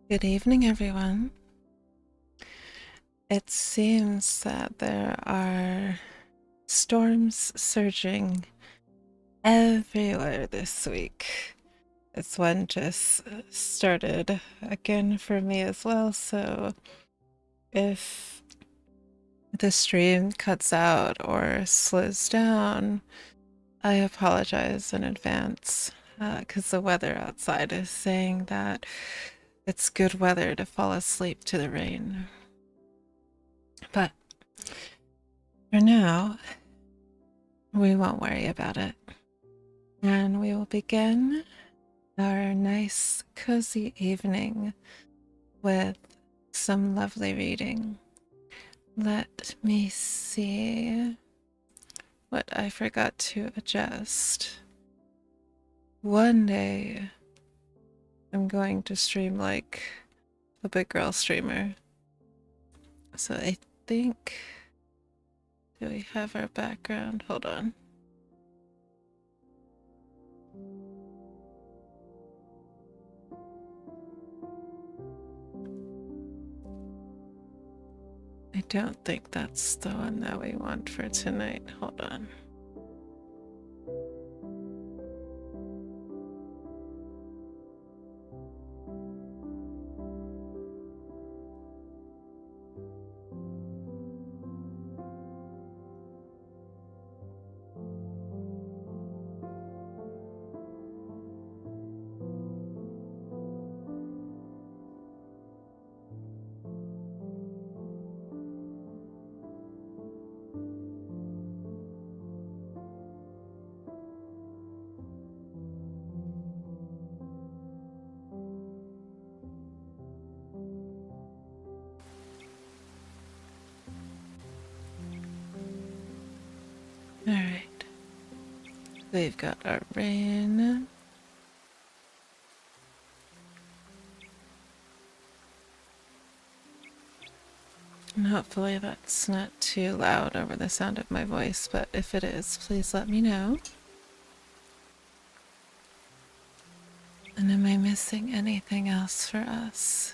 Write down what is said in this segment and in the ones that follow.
Good evening, everyone. It seems that there are storms surging everywhere this week. This one just started again for me as well, so if the stream cuts out or slows down, I apologize in advance because the weather outside is saying that it's good weather to fall asleep to the rain. But for now, we won't worry about it. And we will begin our nice, cozy evening with some lovely reading. Let me see what I forgot to adjust. One day, I'm going to stream like a big girl streamer. So I think... Do we have our background? Hold on. I don't think that's the one that we want for tonight. Hold on. Alright. We've got our rain. And hopefully that's not too loud over the sound of my voice, but if it is, please let me know. And am I missing anything else for us?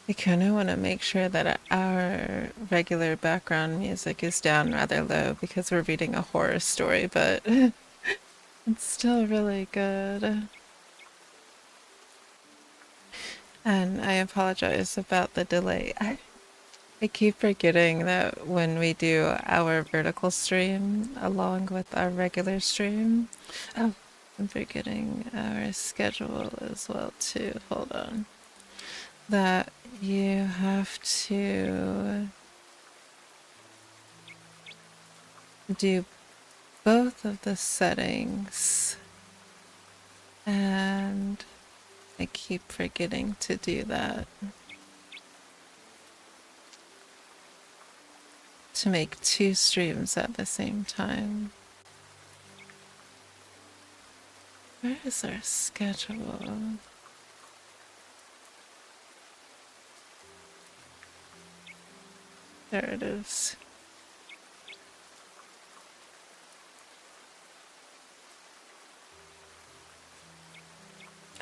We kind of want to make sure that our regular background music is down rather low because we're reading a horror story, but it's still really good. And I apologize about the delay. I keep forgetting that when we do our vertical stream along with our regular stream. Oh, I'm forgetting our schedule as well too. Hold on. That you have to do both of the settings, and I keep forgetting to do that. To make 2 streams at the same time. Where is our schedule? There it is.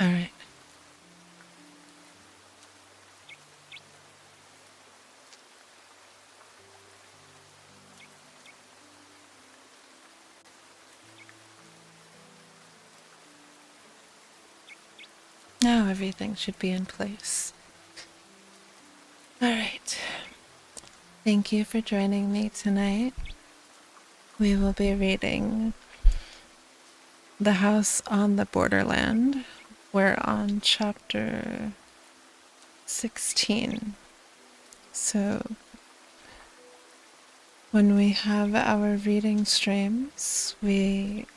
All right. Now everything should be in place. All right. Thank you for joining me tonight. We will be reading The House on the Borderland. We're on chapter 16. So When we have our reading streams, we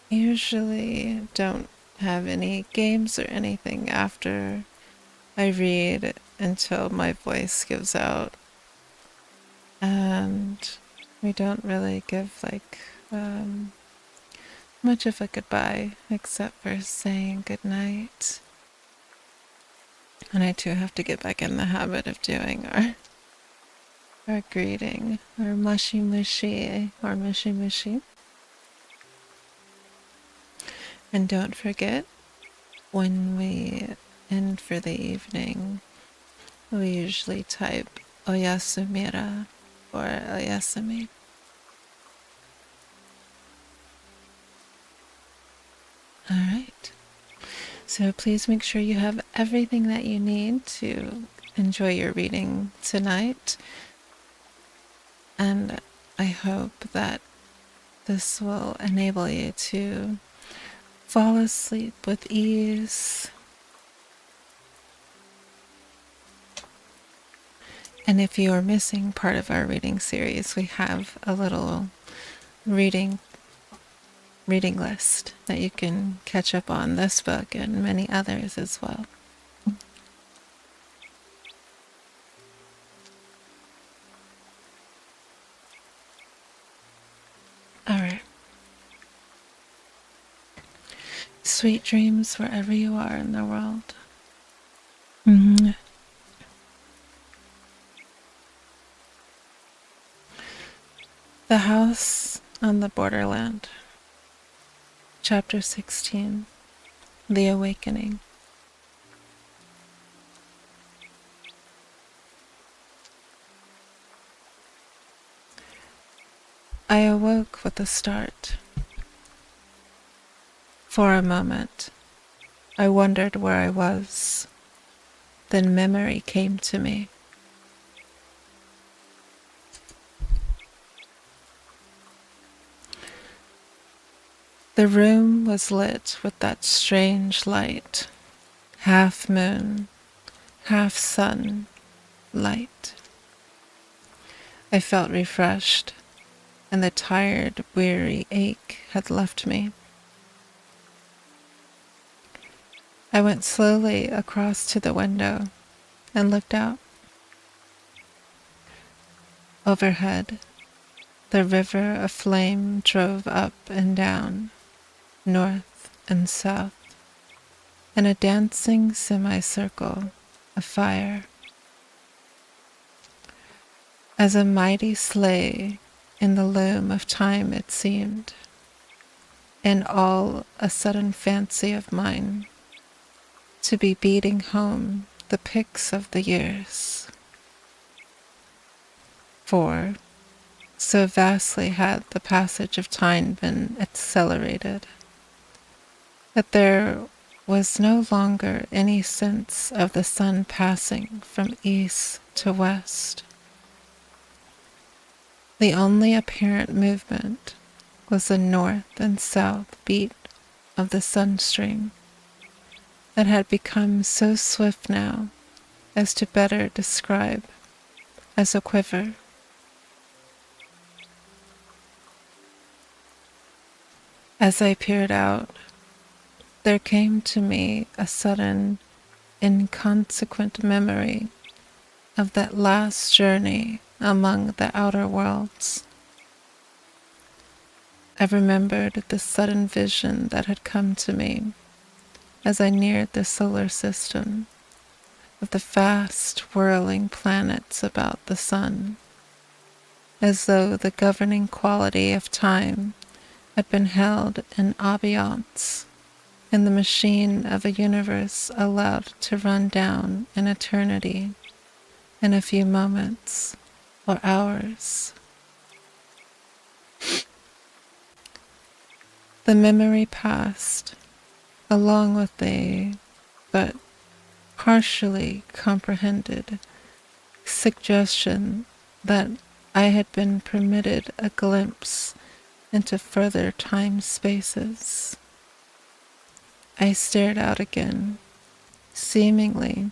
usually don't have any games or anything after I read until my voice gives out. And we don't really give much of a goodbye except for saying goodnight. And I too have to get back in the habit of doing our greeting, our mushi mushi or mushi mushi. And don't forget, when we end for the evening, we usually type oyasumira or oyasumi. All right. So please make sure you have everything that you need to enjoy your reading tonight. And I hope that this will enable you to fall asleep with ease. And if you are missing part of our reading series, we have a little reading list that you can catch up on this book and many others as well. All right. Sweet dreams wherever you are in the world. The House on the Borderland. Chapter 16. The Awakening. I awoke with a start. For a moment, I wondered where I was. Then memory came to me. The room was lit with that strange light, half moon, half sun light. I felt refreshed, and the tired, weary ache had left me. I went slowly across to the window and looked out. Overhead, the river of flame drove up and down, north and south, in a dancing semicircle of fire. As a mighty sleigh in the loom of time it seemed, and all a sudden fancy of mine to be beating home the picks of the years. For so vastly had the passage of time been accelerated, that there was no longer any sense of the sun passing from east to west. The only apparent movement was the north and south beat of the sunstream that had become so swift now as to better describe as a quiver. As I peered out, there came to me a sudden, inconsequent memory of that last journey among the outer worlds. I remembered the sudden vision that had come to me as I neared the solar system of the fast whirling planets about the sun, as though the governing quality of time had been held in abeyance and the machine of a universe allowed to run down in eternity in a few moments or hours. The memory passed, along with a but partially comprehended suggestion that I had been permitted a glimpse into further time spaces. I stared out again, seemingly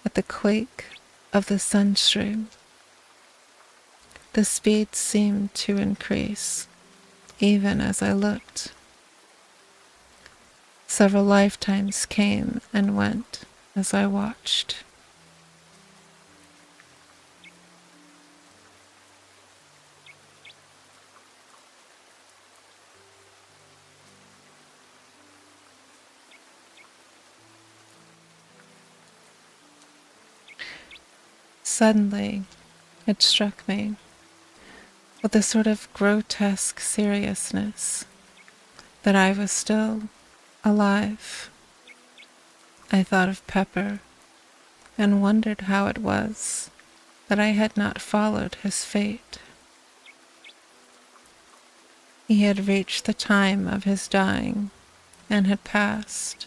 at the quake of the sunstream. The speed seemed to increase, even as I looked. Several lifetimes came and went as I watched. Suddenly, it struck me with a sort of grotesque seriousness that I was still alive. I thought of Pepper and wondered how it was that I had not followed his fate. He had reached the time of his dying and had passed,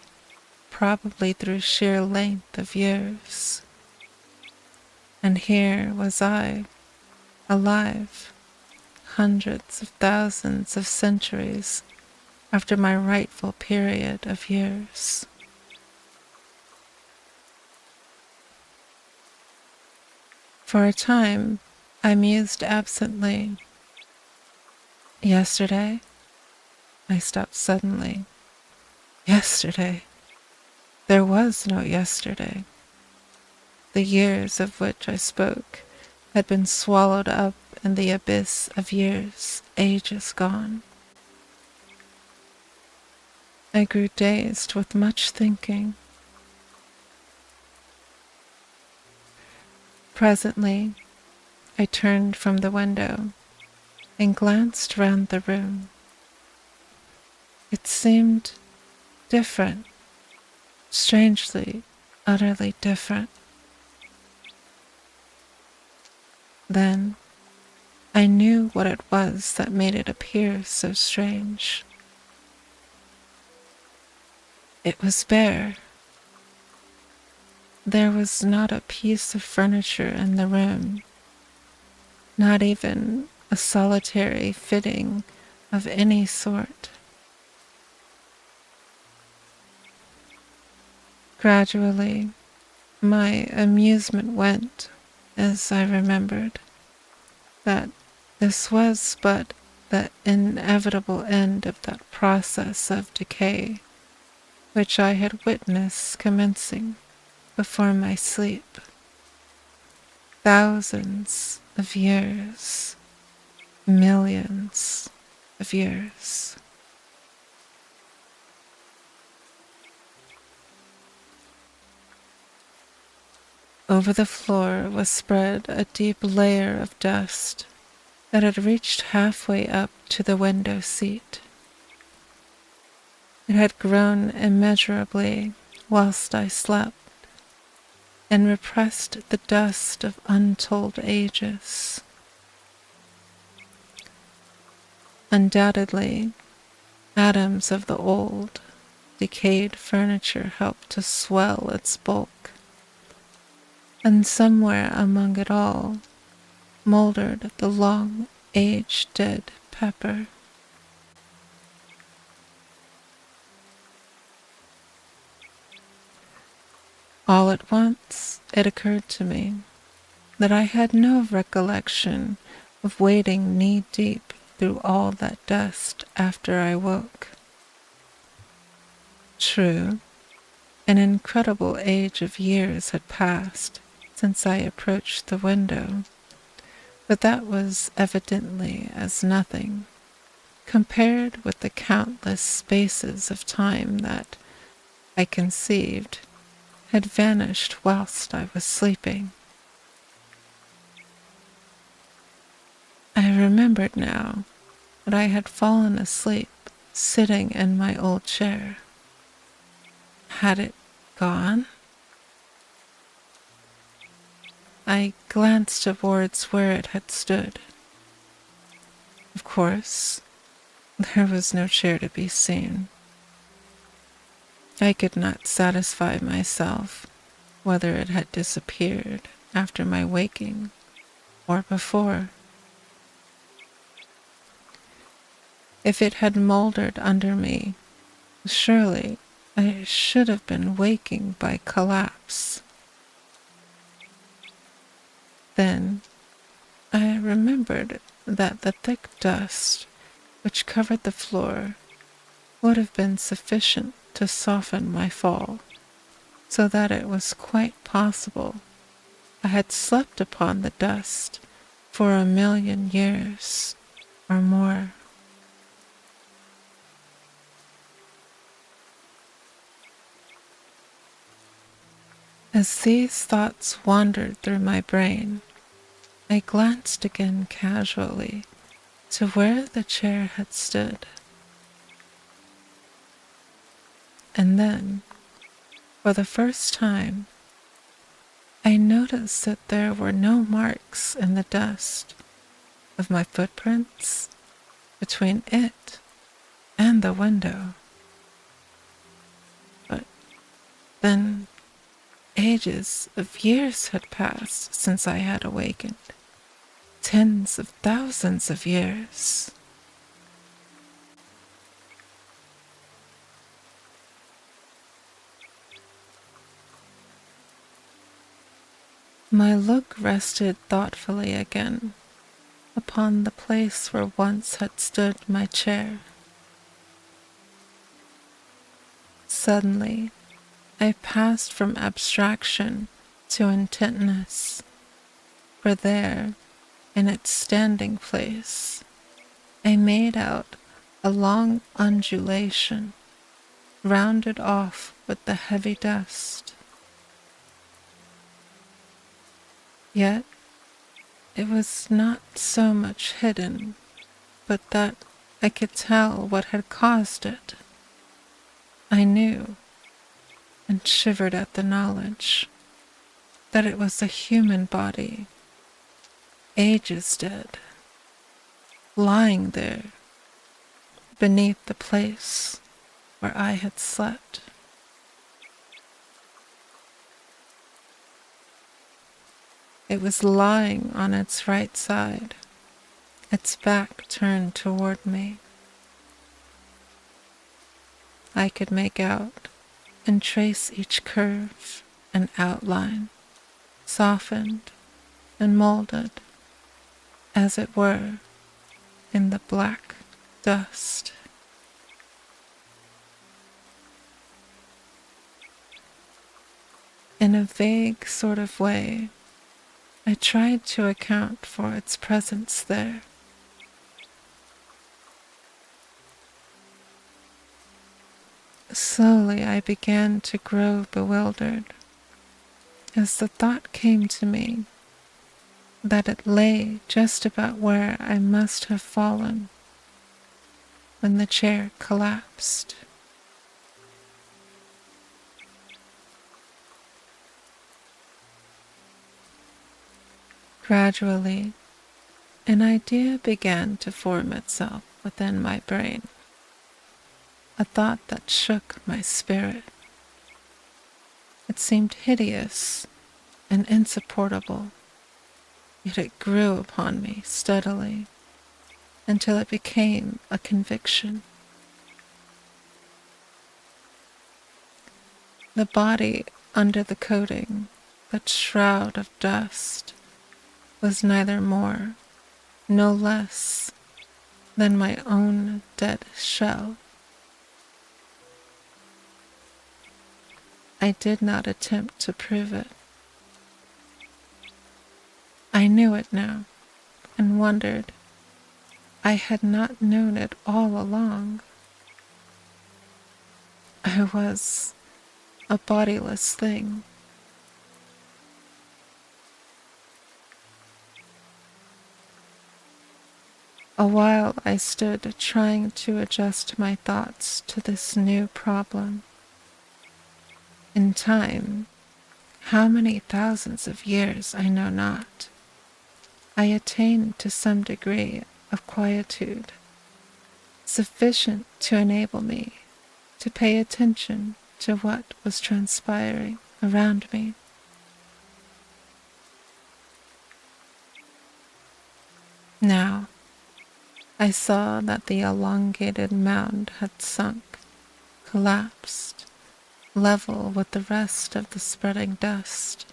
probably through sheer length of years. And here was I, alive, hundreds of thousands of centuries after my rightful period of years. For a time, I mused absently. Yesterday, I stopped suddenly. Yesterday? There was no yesterday. The years of which I spoke had been swallowed up in the abyss of years, ages gone. I grew dazed with much thinking. Presently, I turned from the window and glanced round the room. It seemed different, strangely, utterly different. Then I knew what it was that made it appear so strange. It was bare. There was not a piece of furniture in the room, not even a solitary fitting of any sort. Gradually, my amusement went as I remembered that this was but the inevitable end of that process of decay which I had witnessed commencing before my sleep. Thousands of years, millions of years. Over the floor was spread a deep layer of dust that had reached halfway up to the window seat. It had grown immeasurably whilst I slept, and repressed the dust of untold ages. Undoubtedly, atoms of the old, decayed furniture helped to swell its bulk, and somewhere among it all moldered the long-aged dead Pepper. All at once it occurred to me that I had no recollection of wading knee-deep through all that dust after I woke. True, an incredible age of years had passed since I approached the window, but that was evidently as nothing, compared with the countless spaces of time that, I conceived, had vanished whilst I was sleeping. I remembered now that I had fallen asleep sitting in my old chair. Had it gone? I glanced towards where it had stood. Of course, there was no chair to be seen. I could not satisfy myself whether it had disappeared after my waking or before. If it had moldered under me, surely I should have been waking by collapse. Then, I remembered that the thick dust which covered the floor would have been sufficient to soften my fall, so that it was quite possible I had slept upon the dust for 1,000,000 years or more. As these thoughts wandered through my brain, I glanced again casually to where the chair had stood. And then, for the first time, I noticed that there were no marks in the dust of my footprints between it and the window. But then ages of years had passed since I had awakened. Tens of thousands of years. My look rested thoughtfully again upon the place where once had stood my chair. Suddenly, I passed from abstraction to intentness, for there, in its standing place, I made out a long undulation, rounded off with the heavy dust. Yet it was not so much hidden, but that I could tell what had caused it. I knew, and shivered at the knowledge, that it was a human body, ages dead, lying there beneath the place where I had slept. It was lying on its right side, its back turned toward me. I could make out and trace each curve and outline, softened and molded, as it were, in the black dust. In a vague sort of way, I tried to account for its presence there. Slowly I began to grow bewildered, as the thought came to me that it lay just about where I must have fallen when the chair collapsed. Gradually, an idea began to form itself within my brain, a thought that shook my spirit. It seemed hideous and insupportable, yet it grew upon me steadily until it became a conviction. The body under the coating, that shroud of dust, was neither more, no less, than my own dead shell. I did not attempt to prove it. I knew it now, and wondered I had not known it all along. I was a bodiless thing. A while I stood trying to adjust my thoughts to this new problem. In time, how many thousands of years I know not, I attained to some degree of quietude, sufficient to enable me to pay attention to what was transpiring around me. Now, I saw that the elongated mound had sunk, collapsed, level with the rest of the spreading dust,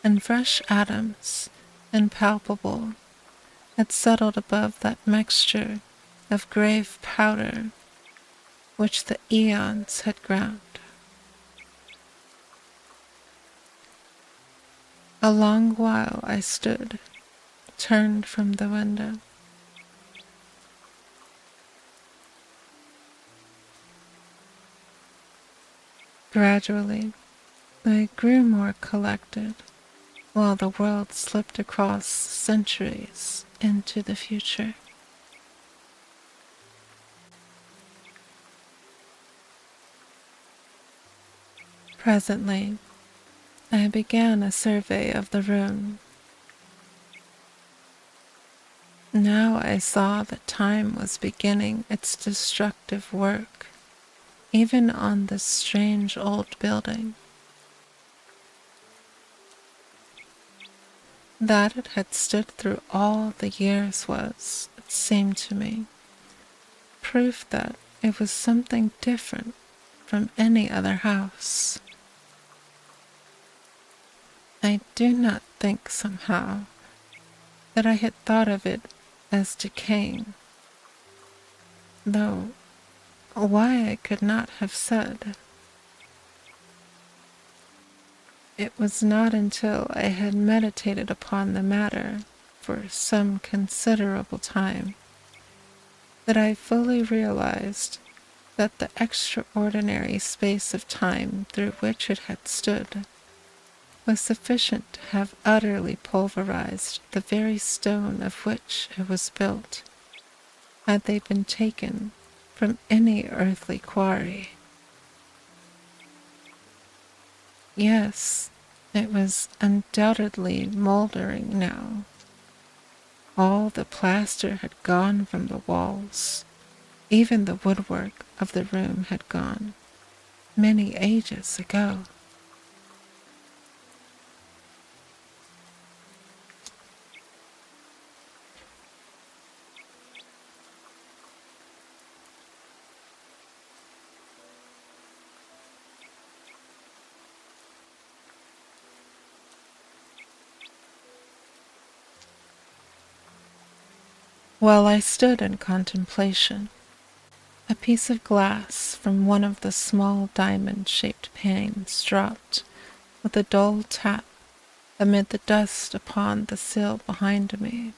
and fresh atoms impalpable, had settled above that mixture of grave powder which the eons had ground. A long while I stood, turned from the window. Gradually, I grew more collected, while the world slipped across centuries into the future. Presently, I began a survey of the room. Now I saw that time was beginning its destructive work, even on this strange old building. That it had stood through all the years was, it seemed to me, proof that it was something different from any other house. I do not think somehow that I had thought of it as decaying, though why I could not have said. It was not until I had meditated upon the matter for some considerable time that I fully realized that the extraordinary space of time through which it had stood was sufficient to have utterly pulverized the very stone of which it was built, had they been taken from any earthly quarry. Yes, it was undoubtedly moldering now. All the plaster had gone from the walls. Even the woodwork of the room had gone, many ages ago. While I stood in contemplation, a piece of glass from one of the small diamond-shaped panes dropped with a dull tap amid the dust upon the sill behind me,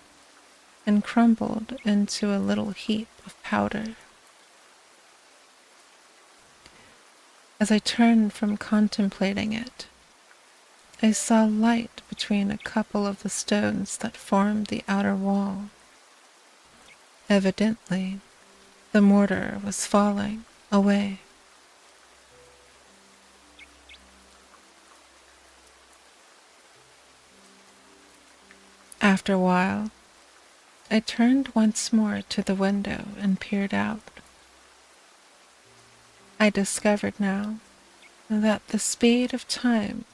and crumbled into a little heap of powder. As I turned from contemplating it, I saw light between a couple of the stones that formed the outer wall. Evidently, the mortar was falling away. After a while, I turned once more to the window and peered out. I discovered now that the speed of time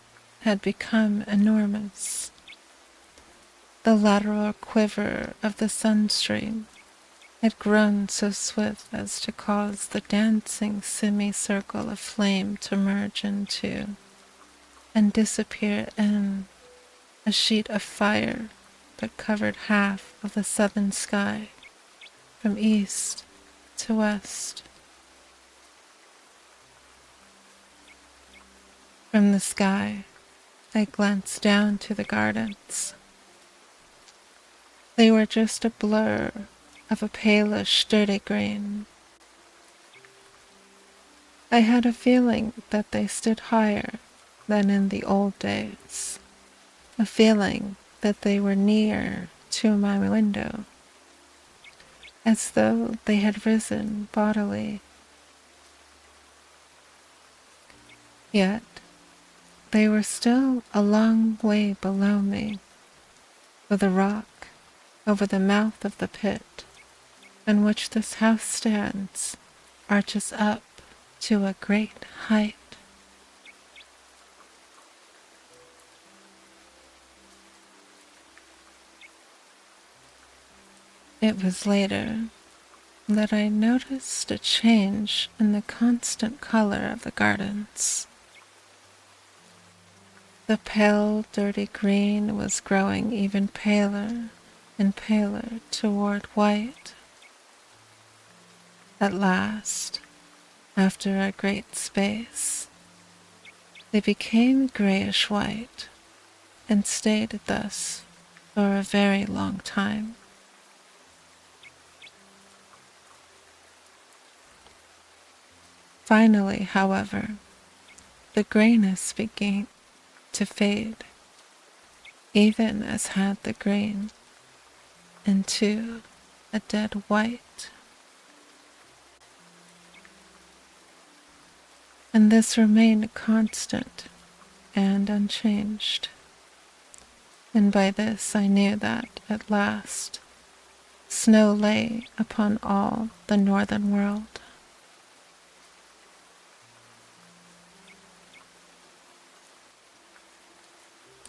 had become enormous. The lateral quiver of the sunstream had grown so swift as to cause the dancing semicircle of flame to merge into and disappear in a sheet of fire that covered half of the southern sky from east to west. From the sky, I glanced down to the gardens. They were just a blur of a palish, dirty green. I had a feeling that they stood higher than in the old days, a feeling that they were near to my window, as though they had risen bodily. Yet they were still a long way below me, for the rock over the mouth of the pit on which this house stands arches up to a great height. It was later that I noticed a change in the constant color of the gardens. The pale, dirty green was growing even paler and paler toward white. At last, after a great space, they became grayish white and stayed thus for a very long time. Finally, however, the grayness began to fade, even as had the green, into a dead white. And this remained constant and unchanged. And by this I knew that, at last, snow lay upon all the northern world.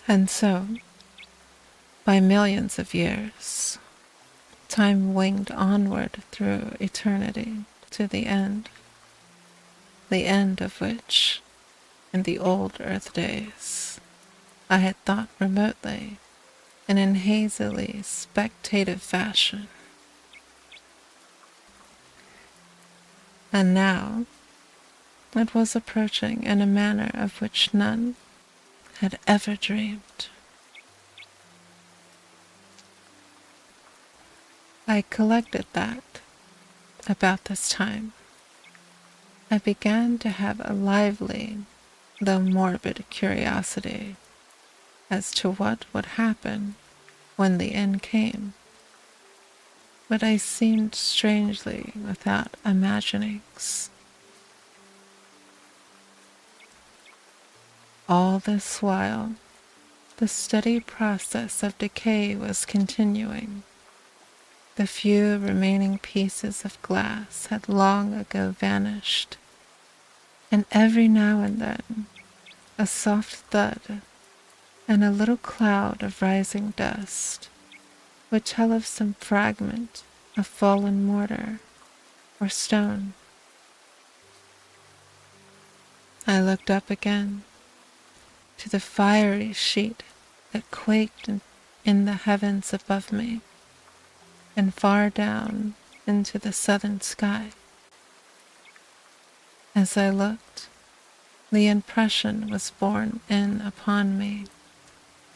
And so, by millions of years, time winged onward through eternity to the end of which, in the old earth days, I had thought remotely and in hazily spectative fashion. And now it was approaching in a manner of which none had ever dreamed. I collected that, about this time, I began to have a lively, though morbid curiosity as to what would happen when the end came. But I seemed strangely without imaginings. All this while, the steady process of decay was continuing. The few remaining pieces of glass had long ago vanished, and every now and then a soft thud and a little cloud of rising dust would tell of some fragment of fallen mortar or stone. I looked up again to the fiery sheet that quaked in the heavens above me, and far down into the southern sky. As I looked, the impression was borne in upon me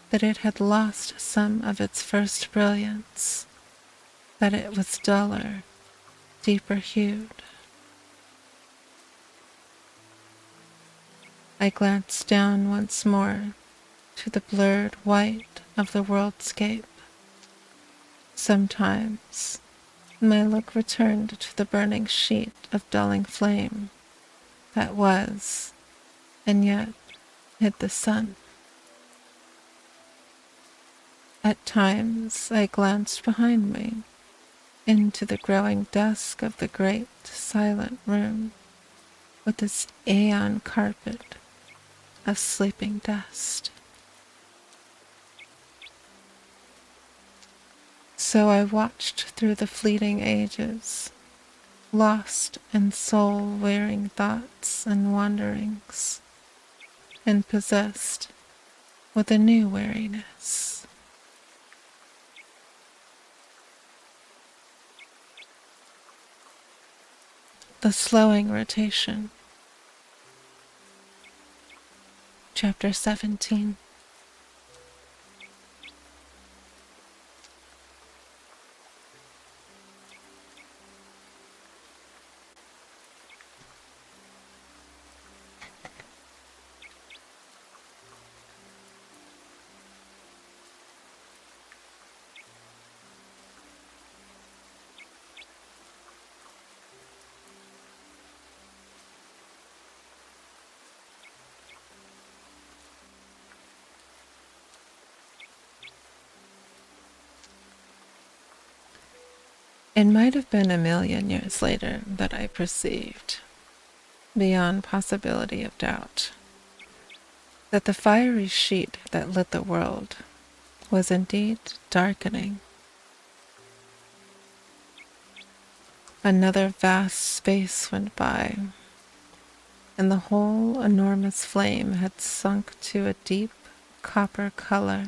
that it had lost some of its first brilliance, that it was duller, deeper hued. I glanced down once more to the blurred white of the worldscape. Sometimes my look returned to the burning sheet of dulling flame that was, and yet hid the sun. At times I glanced behind me into the growing dusk of the great silent room with its aeon carpet of sleeping dust. So I watched through the fleeting ages, lost in soul-wearing thoughts and wanderings, and possessed with a new weariness. The slowing rotation. Chapter 17. It might have been a million years later that I perceived, beyond possibility of doubt, that the fiery sheet that lit the world was indeed darkening. Another vast space went by, and the whole enormous flame had sunk to a deep, copper color.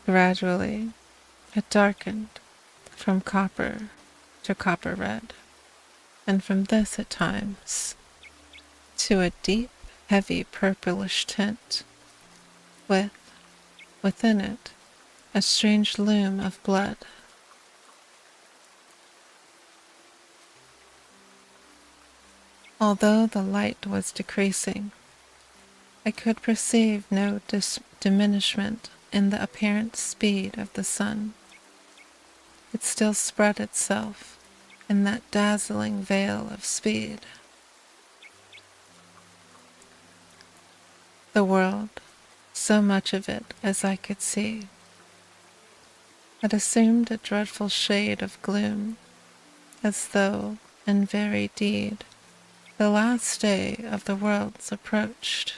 Gradually, it darkened from copper to copper red, and from this at times to a deep, heavy purplish tint, with, within it, a strange loom of blood. Although the light was decreasing, I could perceive no diminishment in the apparent speed of the sun. It still spread itself in that dazzling veil of speed. The world, so much of it as I could see, had assumed a dreadful shade of gloom, as though, in very deed, the last day of the worlds approached.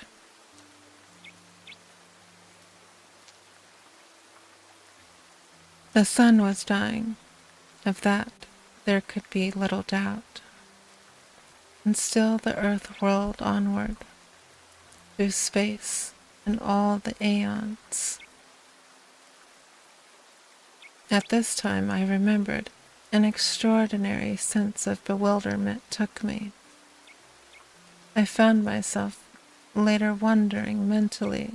The sun was dying, of that there could be little doubt, and still the earth whirled onward, through space and all the aeons. At this time I remembered an extraordinary sense of bewilderment took me. I found myself later wondering mentally,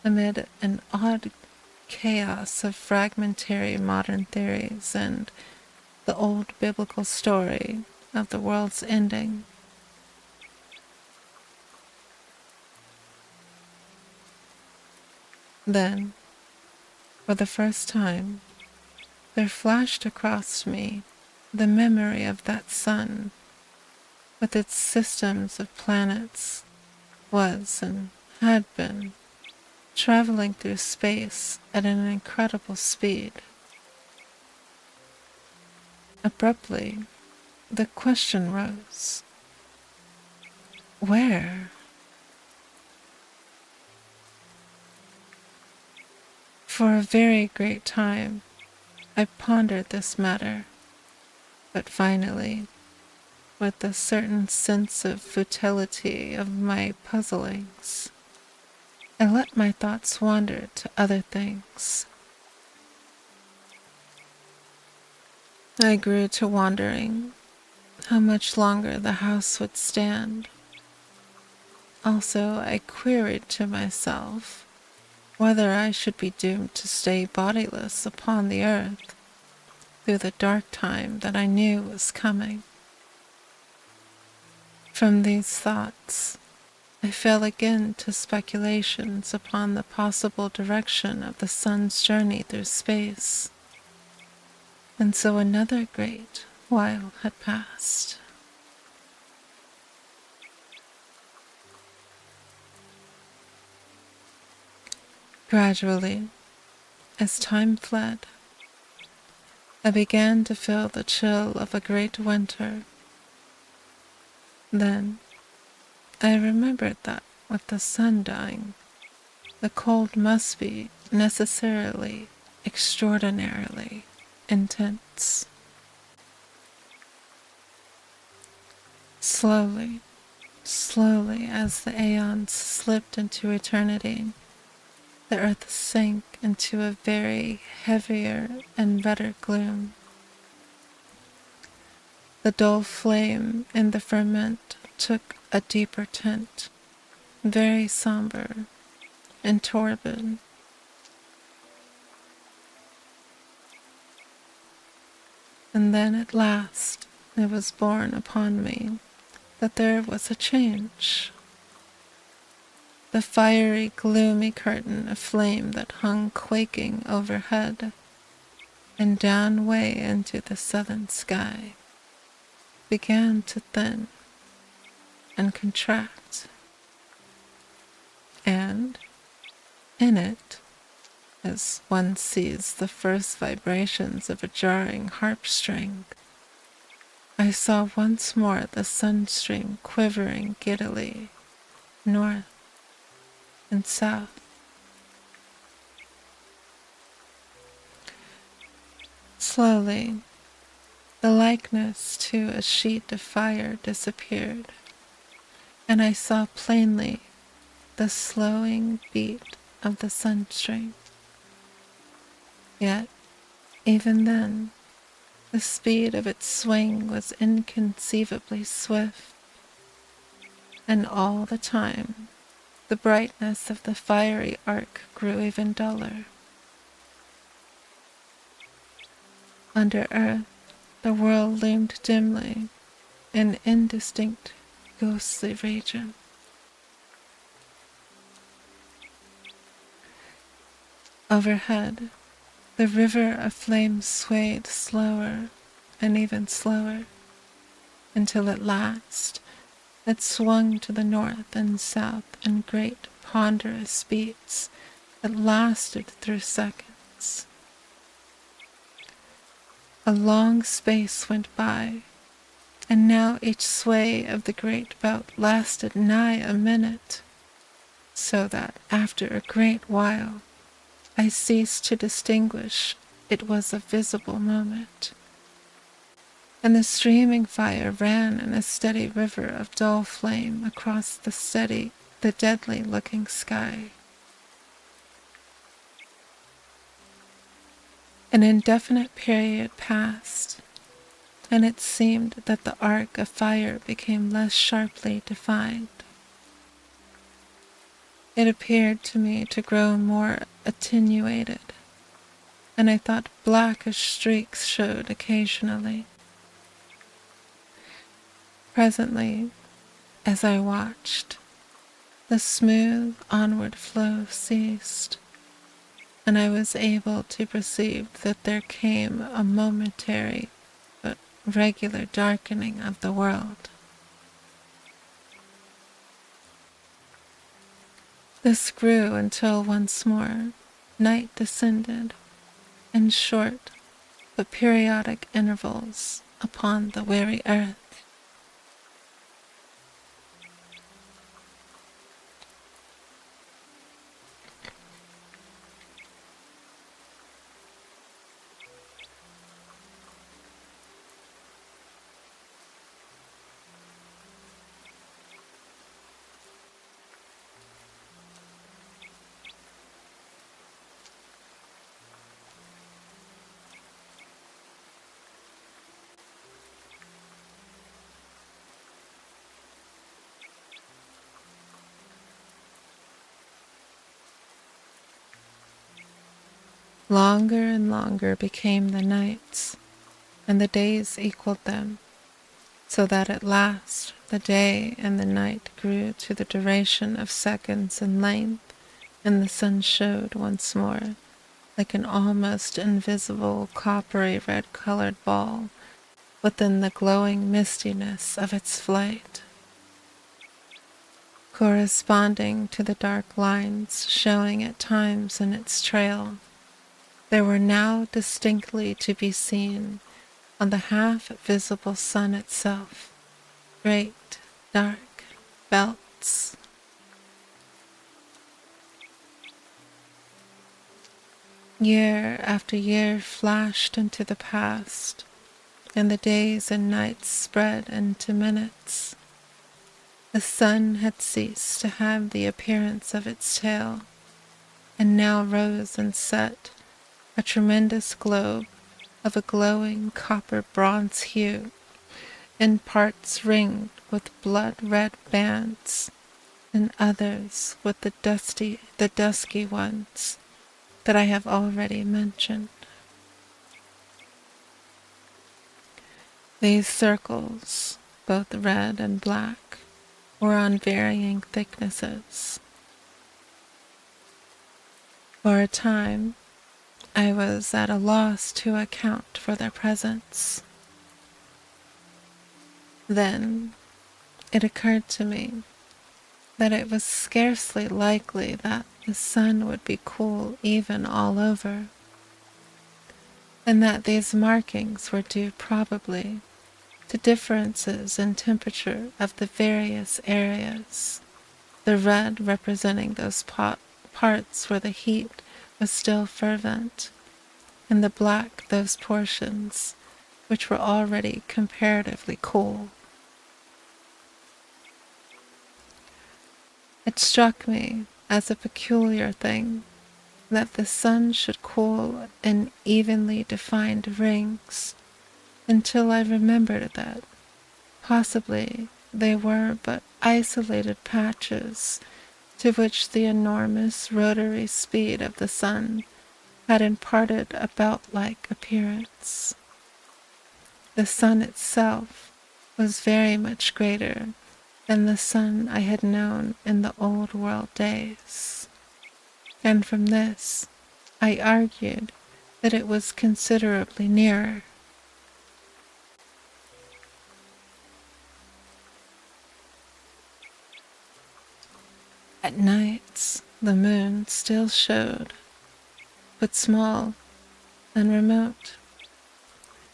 amid an odd chaos of fragmentary modern theories and the old biblical story of the world's ending. Then, for the first time, there flashed across me the memory of that sun, with its systems of planets, was and had been traveling through space at an incredible speed. Abruptly, the question rose, where? For a very great time, I pondered this matter, but finally, with a certain sense of futility of my puzzlings, I let my thoughts wander to other things. I grew to wondering how much longer the house would stand. Also, I queried to myself whether I should be doomed to stay bodiless upon the earth through the dark time that I knew was coming. From these thoughts, I fell again to speculations upon the possible direction of the sun's journey through space, and so another great while had passed. Gradually, as time fled, I began to feel the chill of a great winter. Then I remembered that with the sun dying, the cold must be necessarily extraordinarily intense. Slowly, slowly, as the aeons slipped into eternity, the earth sank into a very heavier and redder gloom. The dull flame in the firmament took a deeper tint, very somber and torpid. And then at last it was borne upon me that there was a change. The fiery, gloomy curtain of flame that hung quaking overhead and down way into the southern sky began to thin and contract, and in it, as one sees the first vibrations of a jarring harp string, I saw once more the sunstream quivering giddily north and south. Slowly, the likeness to a sheet of fire disappeared, and I saw plainly the slowing beat of the sunstream. Yet, even then, the speed of its swing was inconceivably swift, and all the time the brightness of the fiery arc grew even duller. Under earth, the world loomed dimly, an indistinct, ghostly region. Overhead, the river of flames swayed slower and even slower, until at last it swung to the north and south in great ponderous beats that lasted through seconds. A long space went by, and now each sway of the great bout lasted nigh a minute, so that after a great while I ceased to distinguish it was a visible moment, and the streaming fire ran in a steady river of dull flame across the deadly-looking sky. An indefinite period passed, and it seemed that the arc of fire became less sharply defined. It appeared to me to grow more attenuated, and I thought blackish streaks showed occasionally. Presently, as I watched, the smooth onward flow ceased, and I was able to perceive that there came a momentary but regular darkening of the world. This grew until once more night descended in short but periodic intervals upon the weary earth. Longer and longer became the nights, and the days equaled them, so that at last the day and the night grew to the duration of seconds in length, and the sun showed once more like an almost invisible coppery red-colored ball within the glowing mistiness of its flight, corresponding to the dark lines showing at times in its trail. There were now distinctly to be seen on the half-visible sun itself great dark belts. Year after year flashed into the past, and the days and nights spread into minutes. The sun had ceased to have the appearance of its tail, and now rose and set, a tremendous globe of a glowing copper-bronze hue, in parts ringed with blood-red bands, and others with the dusky ones that I have already mentioned. These circles, both red and black, were on varying thicknesses. For a time, I was at a loss to account for their presence. Then it occurred to me that it was scarcely likely that the sun would be cool even all over, and that these markings were due probably to differences in temperature of the various areas, the red representing those parts where the heat was still fervent, and the black those portions which were already comparatively cool. It struck me as a peculiar thing that the sun should cool in evenly defined rings, until I remembered that possibly they were but isolated patches to which the enormous rotary speed of the sun had imparted a belt-like appearance. The sun itself was very much greater than the sun I had known in the old world days, and from this I argued that it was considerably nearer. At nights the moon still showed, but small and remote,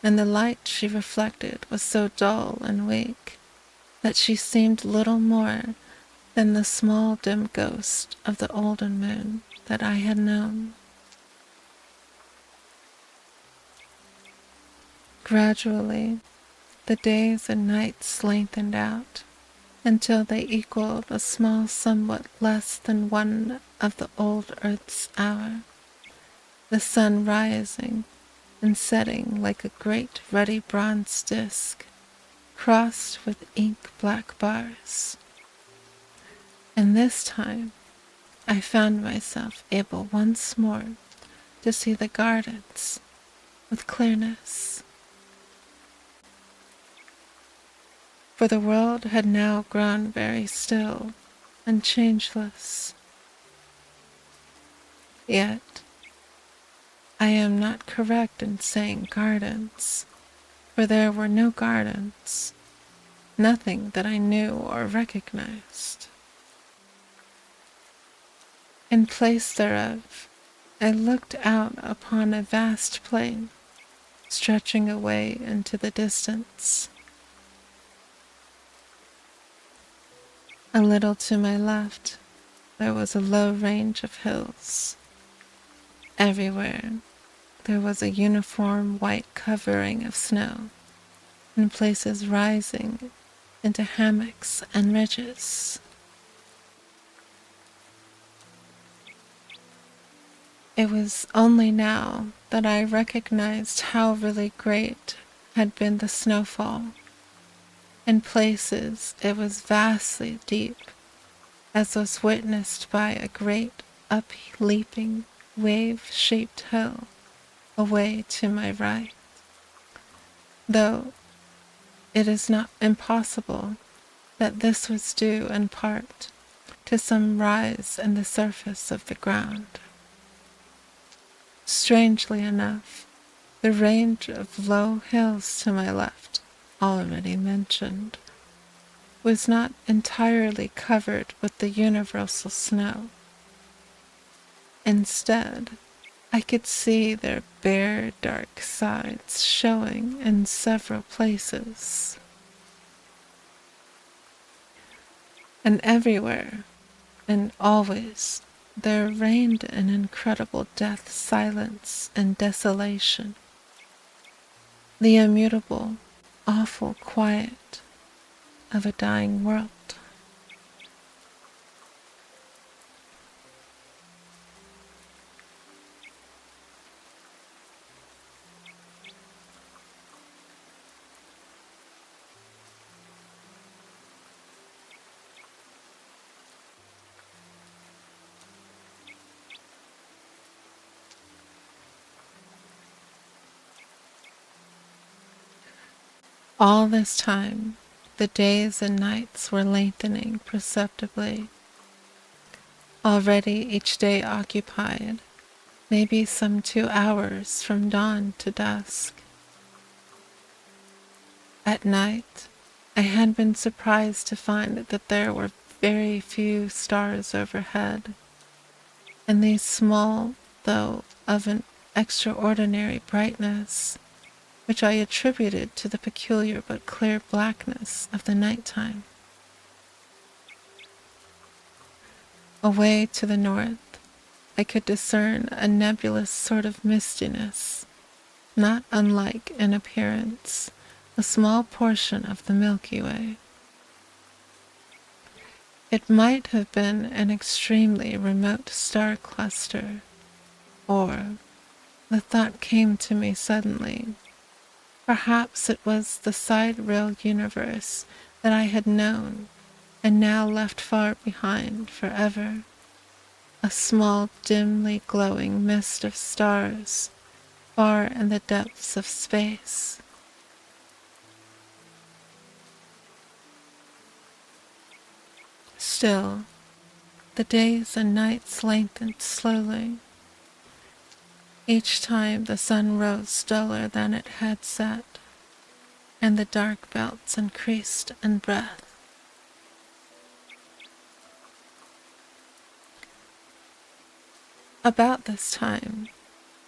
and the light she reflected was so dull and weak that she seemed little more than the small dim ghost of the olden moon that I had known. Gradually, the days and nights lengthened out until they equaled a small somewhat less than one of the old earth's hour, the sun rising and setting like a great ruddy bronze disk, crossed with ink-black bars. And this time I found myself able once more to see the gardens with clearness. For the world had now grown very still and changeless. Yet I am not correct in saying gardens, for there were no gardens, nothing that I knew or recognized. In place thereof, I looked out upon a vast plain stretching away into the distance. A little to my left, there was a low range of hills. Everywhere, there was a uniform white covering of snow, in places rising into hammocks and ridges. It was only now that I recognized how really great had been the snowfall. In places it was vastly deep, as was witnessed by a great up-leaping, wave-shaped hill away to my right, though it is not impossible that this was due in part to some rise in the surface of the ground. Strangely enough, the range of low hills to my left, already mentioned, was not entirely covered with the universal snow. Instead, I could see their bare, dark sides showing in several places. And everywhere, and always, there reigned an incredible death silence and desolation, the immutable, awful quiet of a dying world. All this time, the days and nights were lengthening perceptibly. Already each day occupied maybe some 2 hours from dawn to dusk. At night, I had been surprised to find that there were very few stars overhead, and these small, though of an extraordinary brightness, which I attributed to the peculiar but clear blackness of the nighttime. Away to the north, I could discern a nebulous sort of mistiness, not unlike in appearance a small portion of the Milky Way. It might have been an extremely remote star cluster, or, the thought came to me suddenly, perhaps it was the sidereal universe that I had known and now left far behind forever, a small dimly glowing mist of stars far in the depths of space. Still, the days and nights lengthened slowly. Each time the sun rose duller than it had set, and the dark belts increased in breadth. About this time,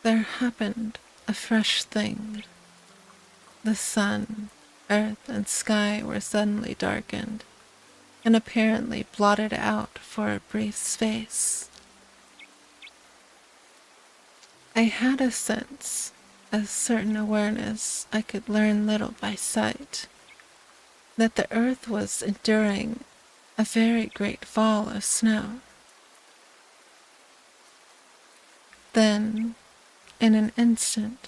there happened a fresh thing. The sun, earth, and sky were suddenly darkened, and apparently blotted out for a brief space. I had a sense, a certain awareness I could learn little by sight, that the earth was enduring a very great fall of snow. Then, in an instant,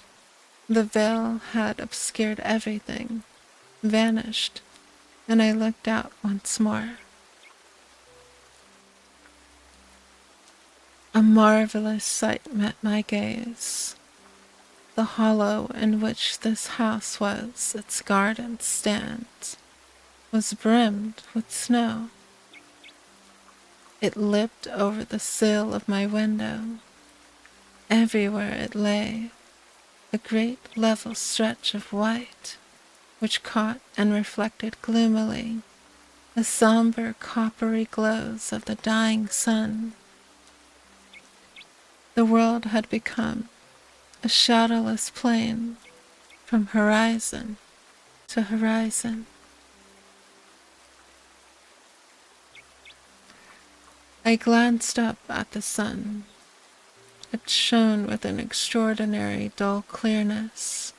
the veil had obscured everything, vanished, and I looked out once more. A marvelous sight met my gaze. The hollow in which this house was its garden stands was brimmed with snow. It lipped over the sill of my window. Everywhere it lay, a great level stretch of white, which caught and reflected gloomily the somber coppery glows of the dying sun. The world had become a shadowless plain from horizon to horizon. I glanced up at the sun. It shone with an extraordinary dull clearness.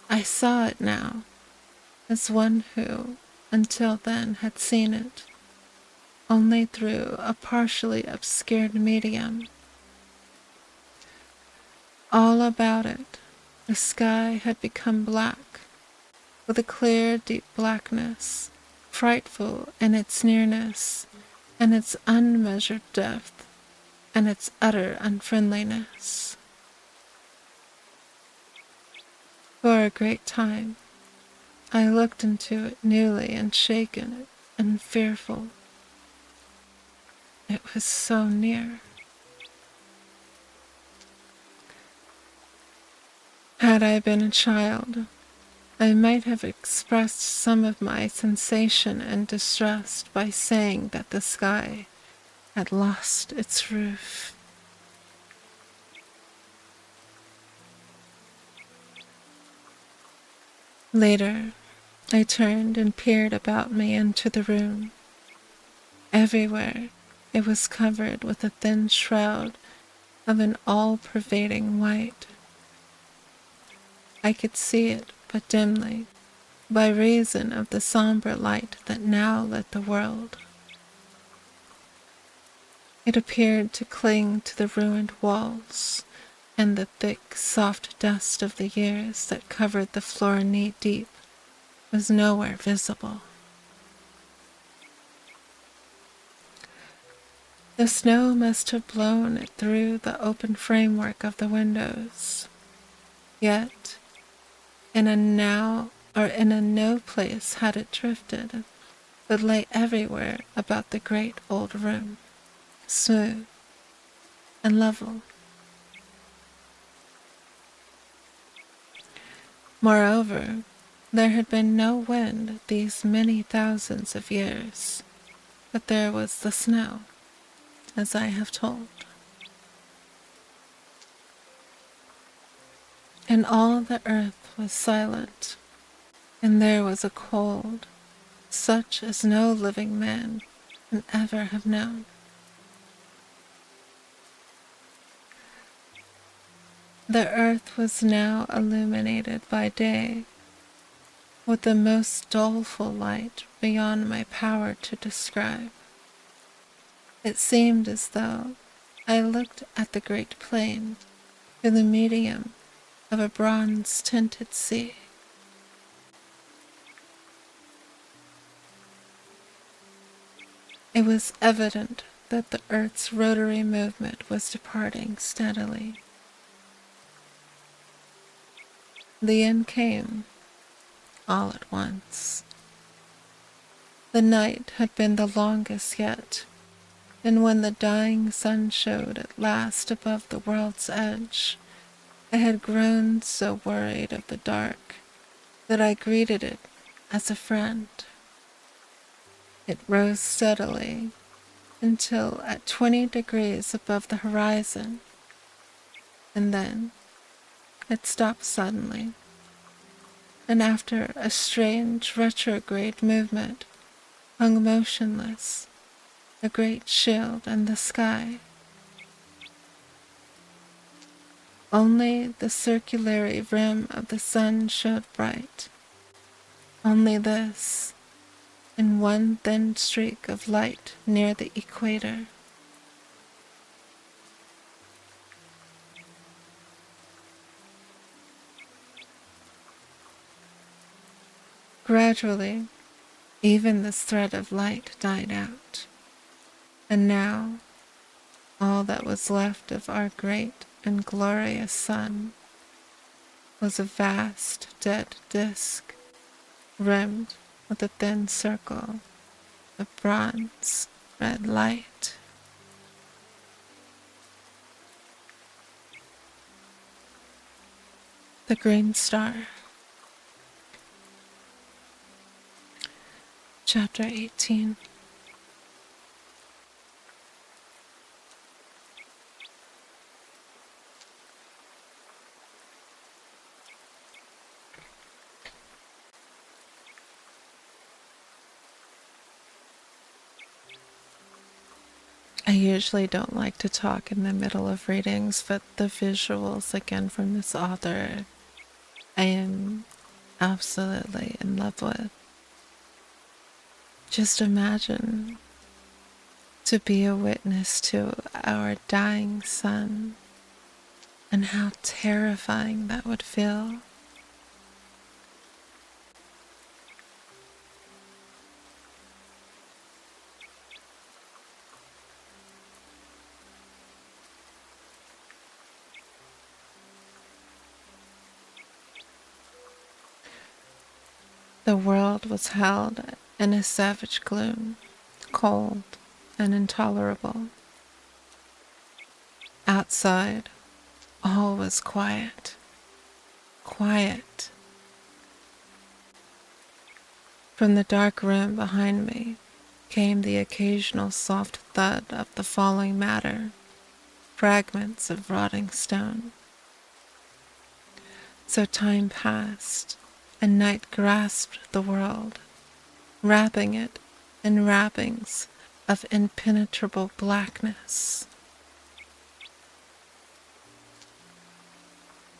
I saw it now as one who, until then, had seen it only through a partially obscured medium. All about it, the sky had become black, with a clear, deep blackness, frightful in its nearness, and its unmeasured depth, and its utter unfriendliness. For a great time, I looked into it newly and shaken and fearful. It was so near. Had I been a child, I might have expressed some of my sensation and distress by saying that the sky had lost its roof. Later, I turned and peered about me into the room. Everywhere, it was covered with a thin shroud of an all-pervading white. I could see it but dimly, by reason of the somber light that now lit the world. It appeared to cling to the ruined walls, and the thick, soft dust of the years that covered the floor knee-deep was nowhere visible. The snow must have blown it through the open framework of the windows, yet in a no place had it drifted, but lay everywhere about the great old room, smooth and level. Moreover, there had been no wind these many thousands of years, but there was the snow, as I have told. And all the earth was silent, and there was a cold, such as no living man can ever have known. The earth was now illuminated by day, with the most doleful light beyond my power to describe. It seemed as though I looked at the great plain through the medium of a bronze-tinted sea. It was evident that the earth's rotary movement was departing steadily. The end came all at once. The night had been the longest yet, and when the dying sun showed at last above the world's edge, I had grown so worried of the dark that I greeted it as a friend. It rose steadily until at 20 degrees above the horizon, and then it stopped suddenly, and after a strange retrograde movement hung motionless, a great shield in the sky. Only the circulary rim of the sun showed bright. Only this, and one thin streak of light near the equator. Gradually, even this thread of light died out, and now all that was left of our great and glorious sun was a vast dead disk rimmed with a thin circle of bronze red light. The Green Star. Chapter 18. I usually don't like to talk in the middle of readings, but the visuals again from this author I am absolutely in love with. Just imagine to be a witness to our dying sun and how terrifying that would feel. The world was held in a savage gloom, cold and intolerable. Outside, all was quiet, quiet. From the dark room behind me came the occasional soft thud of the falling matter, fragments of rotting stone. So time passed, and night grasped the world, wrapping it in wrappings of impenetrable blackness.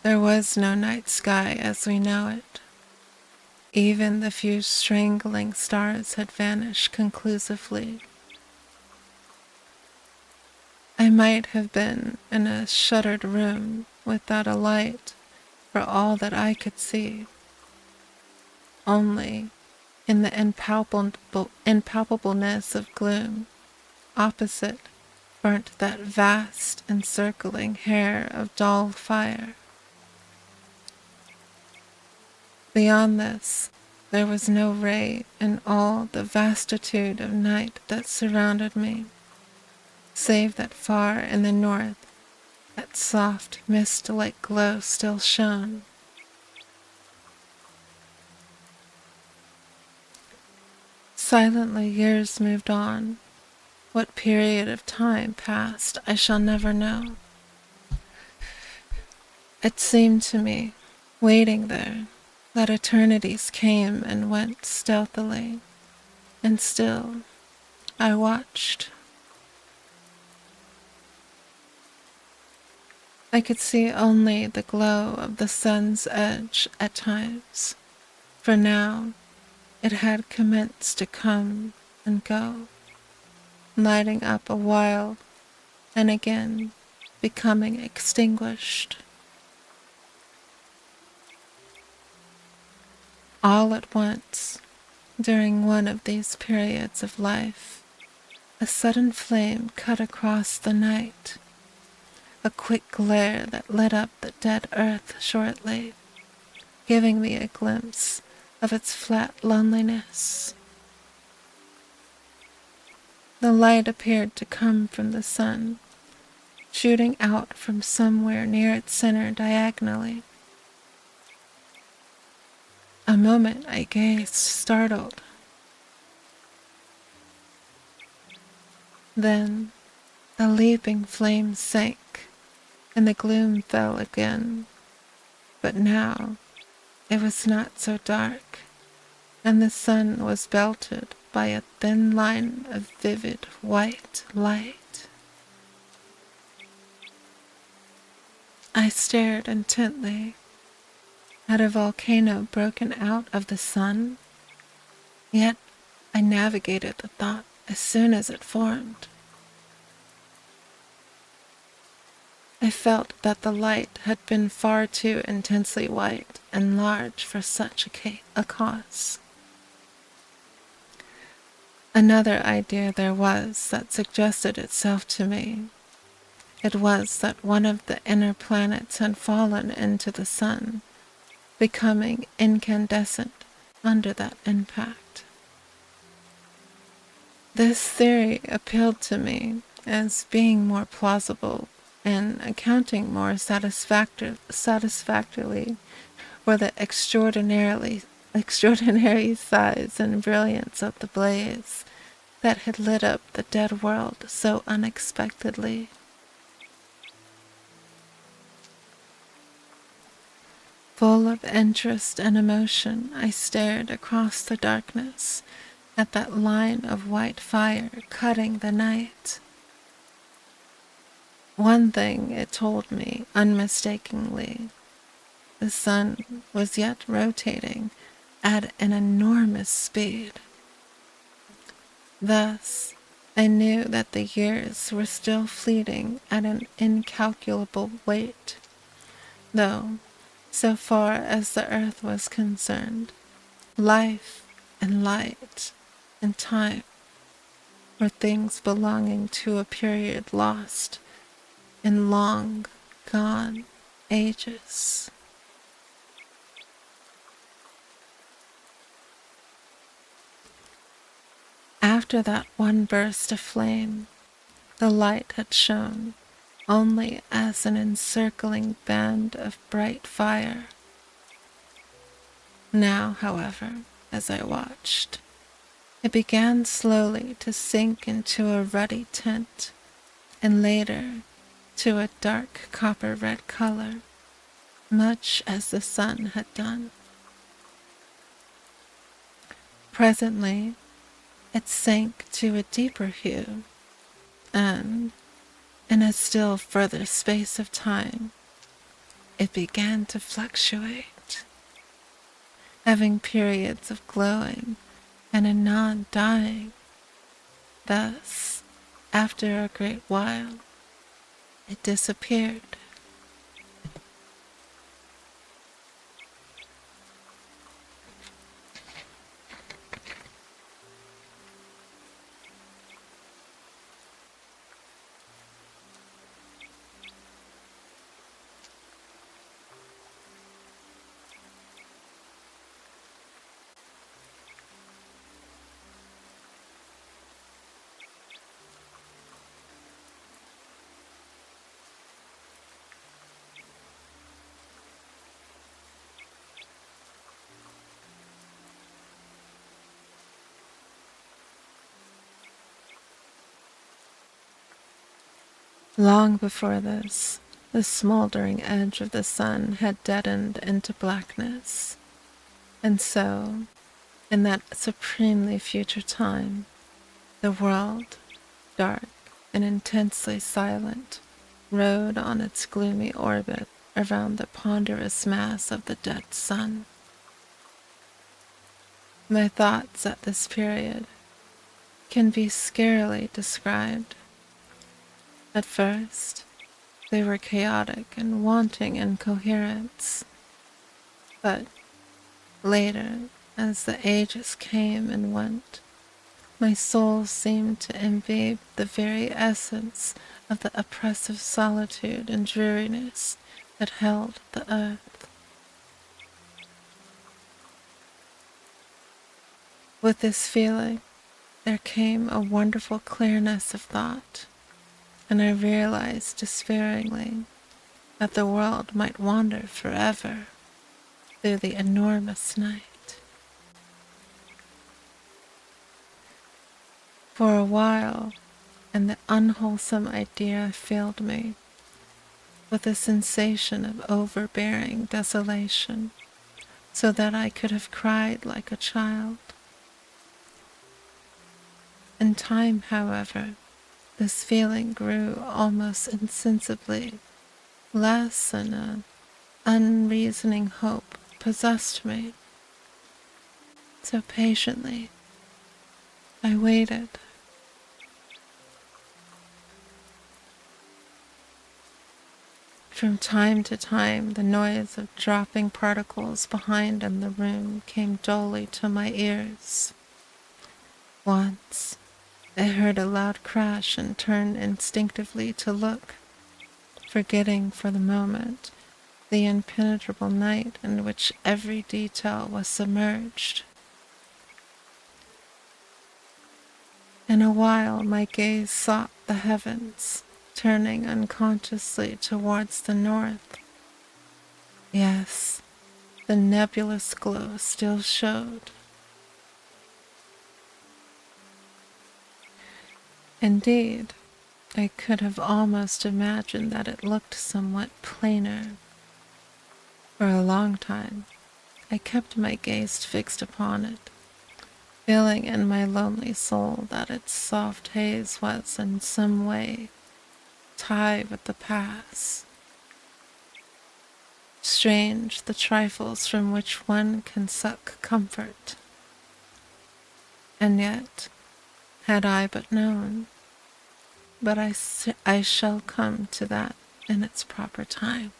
There was no night sky as we know it. Even the few strangling stars had vanished conclusively. I might have been in a shuttered room without a light for all that I could see. Only in the impalpableness of gloom, opposite burnt that vast encircling hair of dull fire. Beyond this, there was no ray in all the vastitude of night that surrounded me, save that far in the north, that soft mist-like glow still shone. Silently years moved on. What period of time passed I shall never know. It seemed to me, waiting there, that eternities came and went stealthily, and still I watched. I could see only the glow of the sun's edge at times, For now it had commenced to come and go, lighting up a while and again becoming extinguished. All at once, during one of these periods of life, a sudden flame cut across the night, a quick glare that lit up the dead earth shortly, giving me a glimpse of its flat loneliness. The light appeared to come from the sun, shooting out from somewhere near its center diagonally. A moment I gazed, startled. Then the leaping flame sank, and the gloom fell again. But now it was not so dark, and the sun was belted by a thin line of vivid white light. I stared intently at a volcano broken out of the sun, yet I navigated the thought as soon as it formed. I felt that the light had been far too intensely white and large for such a cause. Another idea there was that suggested itself to me. It was that one of the inner planets had fallen into the sun, becoming incandescent under that impact. This theory appealed to me as being more plausible and accounting more satisfactorily for the extraordinary size and brilliance of the blaze that had lit up the dead world so unexpectedly. Full of interest and emotion, I stared across the darkness at that line of white fire cutting the night. One thing it told me unmistakably: the sun was yet rotating at an enormous speed. Thus, I knew that the years were still fleeting at an incalculable rate, though, so far as the earth was concerned, life and light and time were things belonging to a period lost in long gone ages. After that one burst of flame, the light had shone only as an encircling band of bright fire. Now, however, as I watched, it began slowly to sink into a ruddy tint, and later to a dark copper-red color, much as the sun had done. Presently, it sank to a deeper hue, and, in a still further space of time, it began to fluctuate, having periods of glowing and anon dying. Thus, after a great while, it disappeared. Long before this, the smoldering edge of the sun had deadened into blackness, and so, in that supremely future time, the world, dark and intensely silent, rode on its gloomy orbit around the ponderous mass of the dead sun. My thoughts at this period can be scarcely described. At first, they were chaotic and wanting in coherence, but later, as the ages came and went, my soul seemed to imbibe the very essence of the oppressive solitude and dreariness that held the earth. With this feeling, there came a wonderful clearness of thought, and I realized despairingly that the world might wander forever through the enormous night. For a while, and the unwholesome idea filled me with a sensation of overbearing desolation, so that I could have cried like a child. In time, however, this feeling grew almost insensibly less, and an unreasoning hope possessed me. So patiently I waited. From time to time, the noise of dropping particles behind in the room came dully to my ears. Once, I heard a loud crash and turned instinctively to look, forgetting for the moment the impenetrable night in which every detail was submerged. In a while, my gaze sought the heavens, turning unconsciously towards the north. Yes, the nebulous glow still showed. Indeed, I could have almost imagined that it looked somewhat plainer. For a long time, I kept my gaze fixed upon it, feeling in my lonely soul that its soft haze was in some way tied with the past. Strange the trifles from which one can suck comfort. And yet, had I but known, but I shall come to that in its proper time.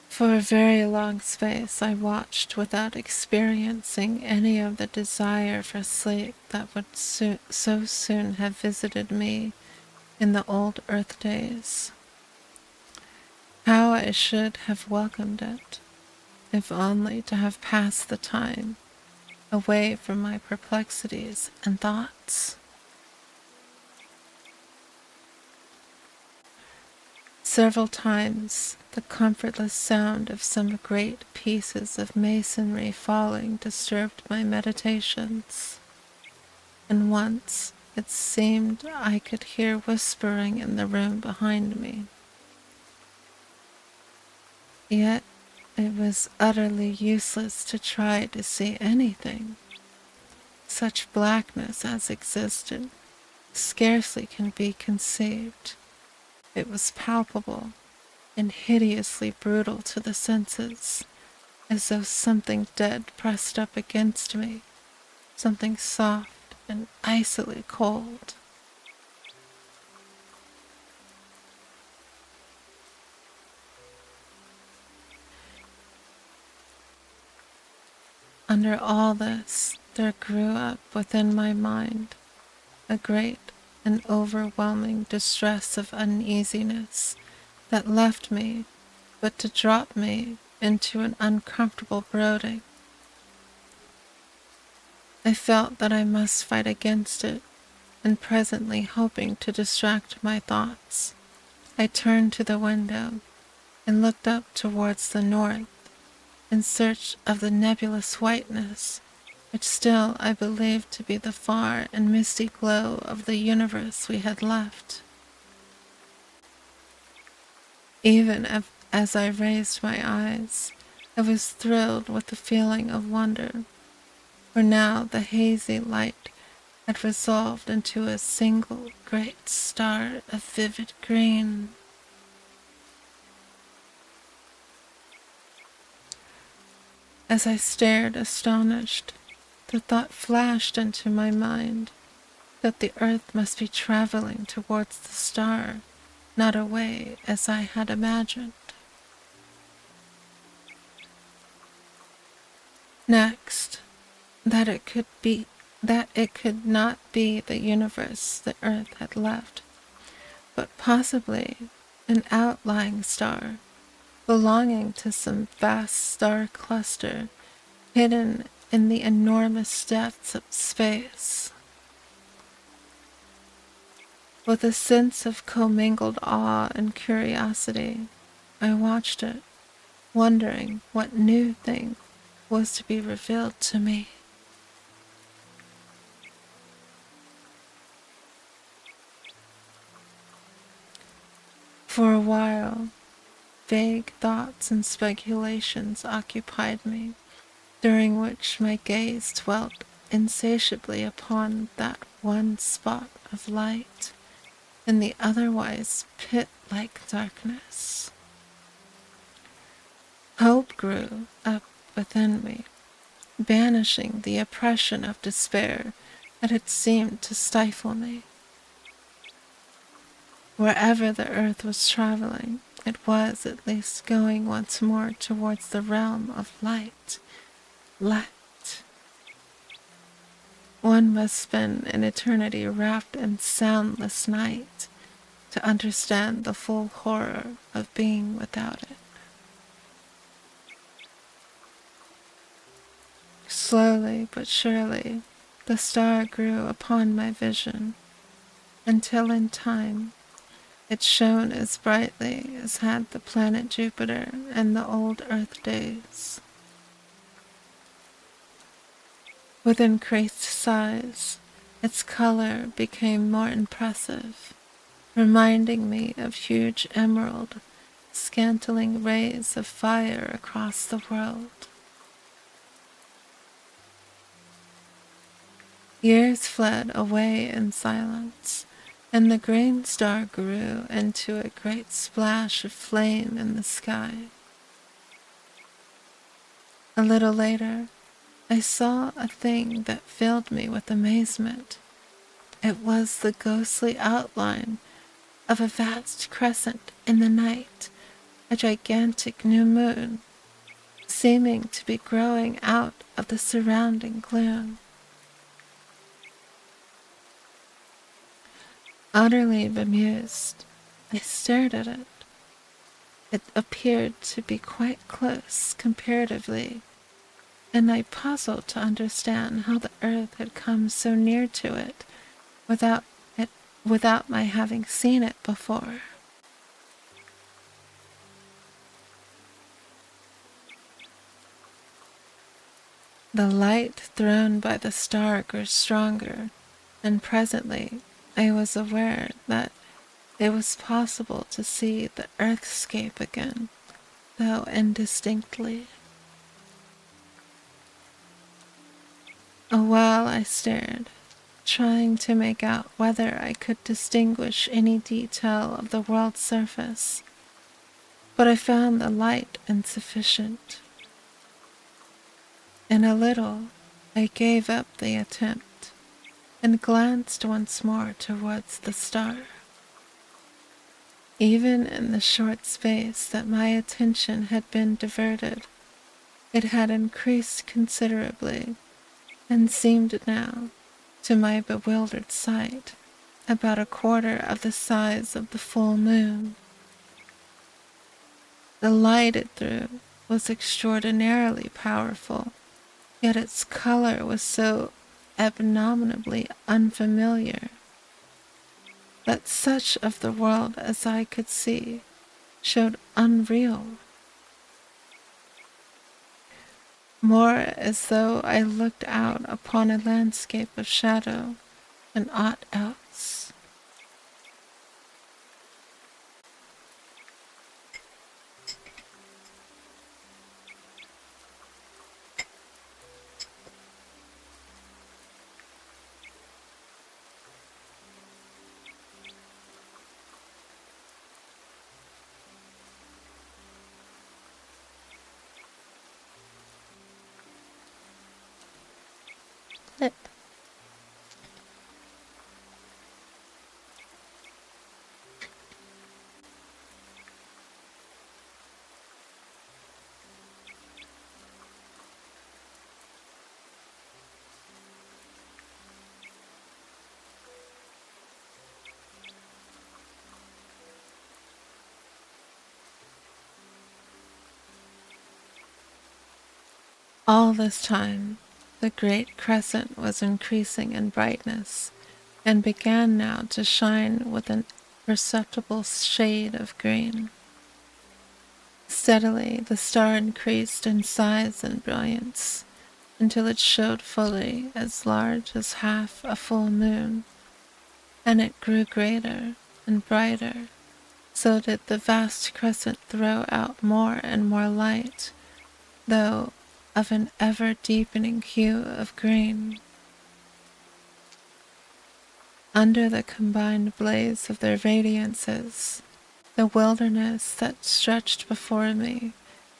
For a very long space I watched without experiencing any of the desire for sleep that would so soon have visited me in the old earth days. How I should have welcomed it, if only to have passed the time away from my perplexities and thoughts. Several times the comfortless sound of some great pieces of masonry falling disturbed my meditations, and once it seemed I could hear whispering in the room behind me. Yet it was utterly useless to try to see anything. Such blackness as existed scarcely can be conceived. It was palpable and hideously brutal to the senses, as though something dead pressed up against me, something soft and icily cold. Under all this, there grew up within my mind a great and overwhelming distress of uneasiness that left me but to drop me into an uncomfortable brooding. I felt that I must fight against it, and presently, hoping to distract my thoughts, I turned to the window and looked up towards the north in search of the nebulous whiteness which still I believed to be the far and misty glow of the universe we had left. Even as I raised my eyes, I was thrilled with the feeling of wonder, for now the hazy light had resolved into a single great star of vivid green. As I stared astonished, the thought flashed into my mind that the Earth must be traveling towards the star, not away as I had imagined. Next, that it could not be the universe the Earth had left, but possibly an outlying star belonging to some vast star cluster hidden in the enormous depths of space. With a sense of commingled awe and curiosity, I watched it, wondering what new thing was to be revealed to me. For a while, vague thoughts and speculations occupied me, during which my gaze dwelt insatiably upon that one spot of light in the otherwise pit-like darkness. Hope grew up within me, banishing the oppression of despair that had seemed to stifle me. Wherever the earth was traveling, it was at least going once more towards the realm of light. Light. One must spend an eternity wrapped in soundless night to understand the full horror of being without it. Slowly but surely, the star grew upon my vision, until in time it shone as brightly as had the planet Jupiter in the old Earth days. With increased size, its color became more impressive, reminding me of huge emerald, scantling rays of fire across the world. Years fled away in silence, and the green star grew into a great splash of flame in the sky. A little later, I saw a thing that filled me with amazement. It was the ghostly outline of a vast crescent in the night, a gigantic new moon, seeming to be growing out of the surrounding gloom. Utterly bemused, I stared at it. It appeared to be quite close comparatively, and I puzzled to understand how the earth had come so near to it without my having seen it before. The light thrown by the star grew stronger, and presently I was aware that it was possible to see the earthscape again, though indistinctly. A while I stared, trying to make out whether I could distinguish any detail of the world's surface, but I found the light insufficient. In a little, I gave up the attempt and glanced once more towards the star. Even in the short space that my attention had been diverted, it had increased considerably, and seemed now, to my bewildered sight, about a quarter of the size of the full moon. The light it threw was extraordinarily powerful, yet its color was so abominably unfamiliar that such of the world as I could see showed unreal, more as though I looked out upon a landscape of shadow and aught else. All this time, the great crescent was increasing in brightness and began now to shine with an perceptible shade of green. Steadily, the star increased in size and brilliance until it showed fully as large as half a full moon, and it grew greater and brighter. So did the vast crescent throw out more and more light, though of an ever-deepening hue of green. Under the combined blaze of their radiances, the wilderness that stretched before me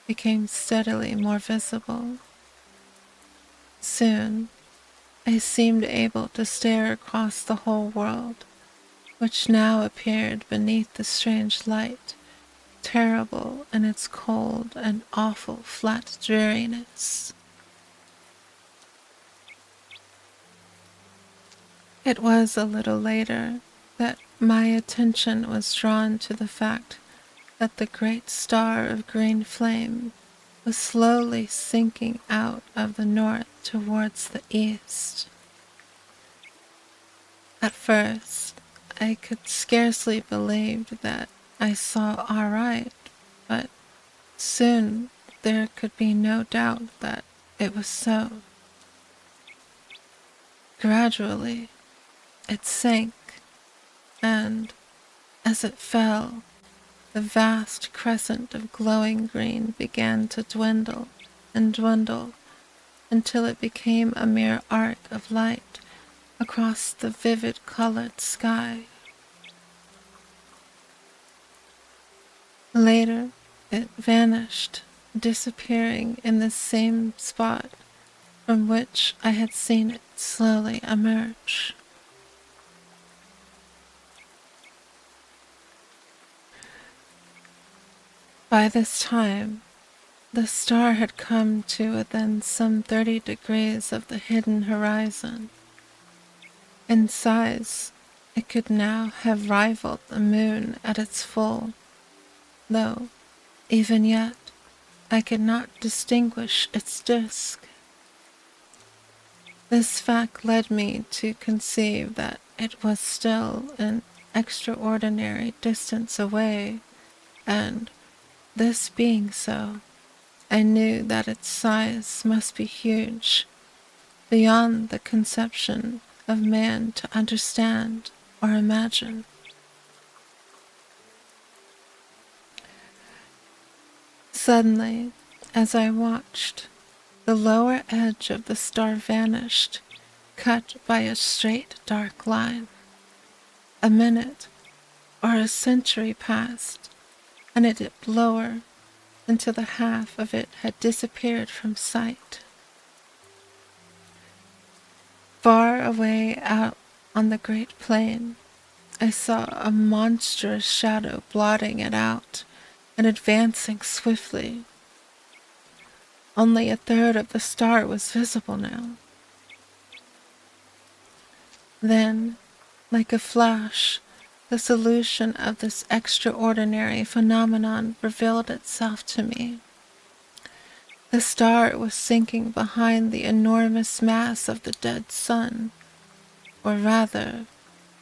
became steadily more visible. Soon, I seemed able to stare across the whole world, which now appeared beneath the strange light, terrible in its cold and awful flat dreariness. It was a little later that my attention was drawn to the fact that the great star of green flame was slowly sinking out of the north towards the east. At first, I could scarcely believe that I saw aright, but soon there could be no doubt that it was so. Gradually, it sank, and as it fell, the vast crescent of glowing green began to dwindle and dwindle until it became a mere arc of light across the vivid colored sky. Later, it vanished, disappearing in the same spot from which I had seen it slowly emerge. By this time, the star had come to within some 30 degrees of the hidden horizon. In size, it could now have rivaled the moon at its full, though, even yet, I could not distinguish its disk. This fact led me to conceive that it was still an extraordinary distance away, and, this being so, I knew that its size must be huge, beyond the conception of man to understand or imagine. Suddenly, as I watched, the lower edge of the star vanished, cut by a straight dark line. A minute or a century passed, and it dipped lower until the half of it had disappeared from sight. Far away out on the great plain, I saw a monstrous shadow blotting it out and advancing swiftly. Only a third of the star was visible now. Then, like a flash, the solution of this extraordinary phenomenon revealed itself to me. The star was sinking behind the enormous mass of the dead sun, or rather,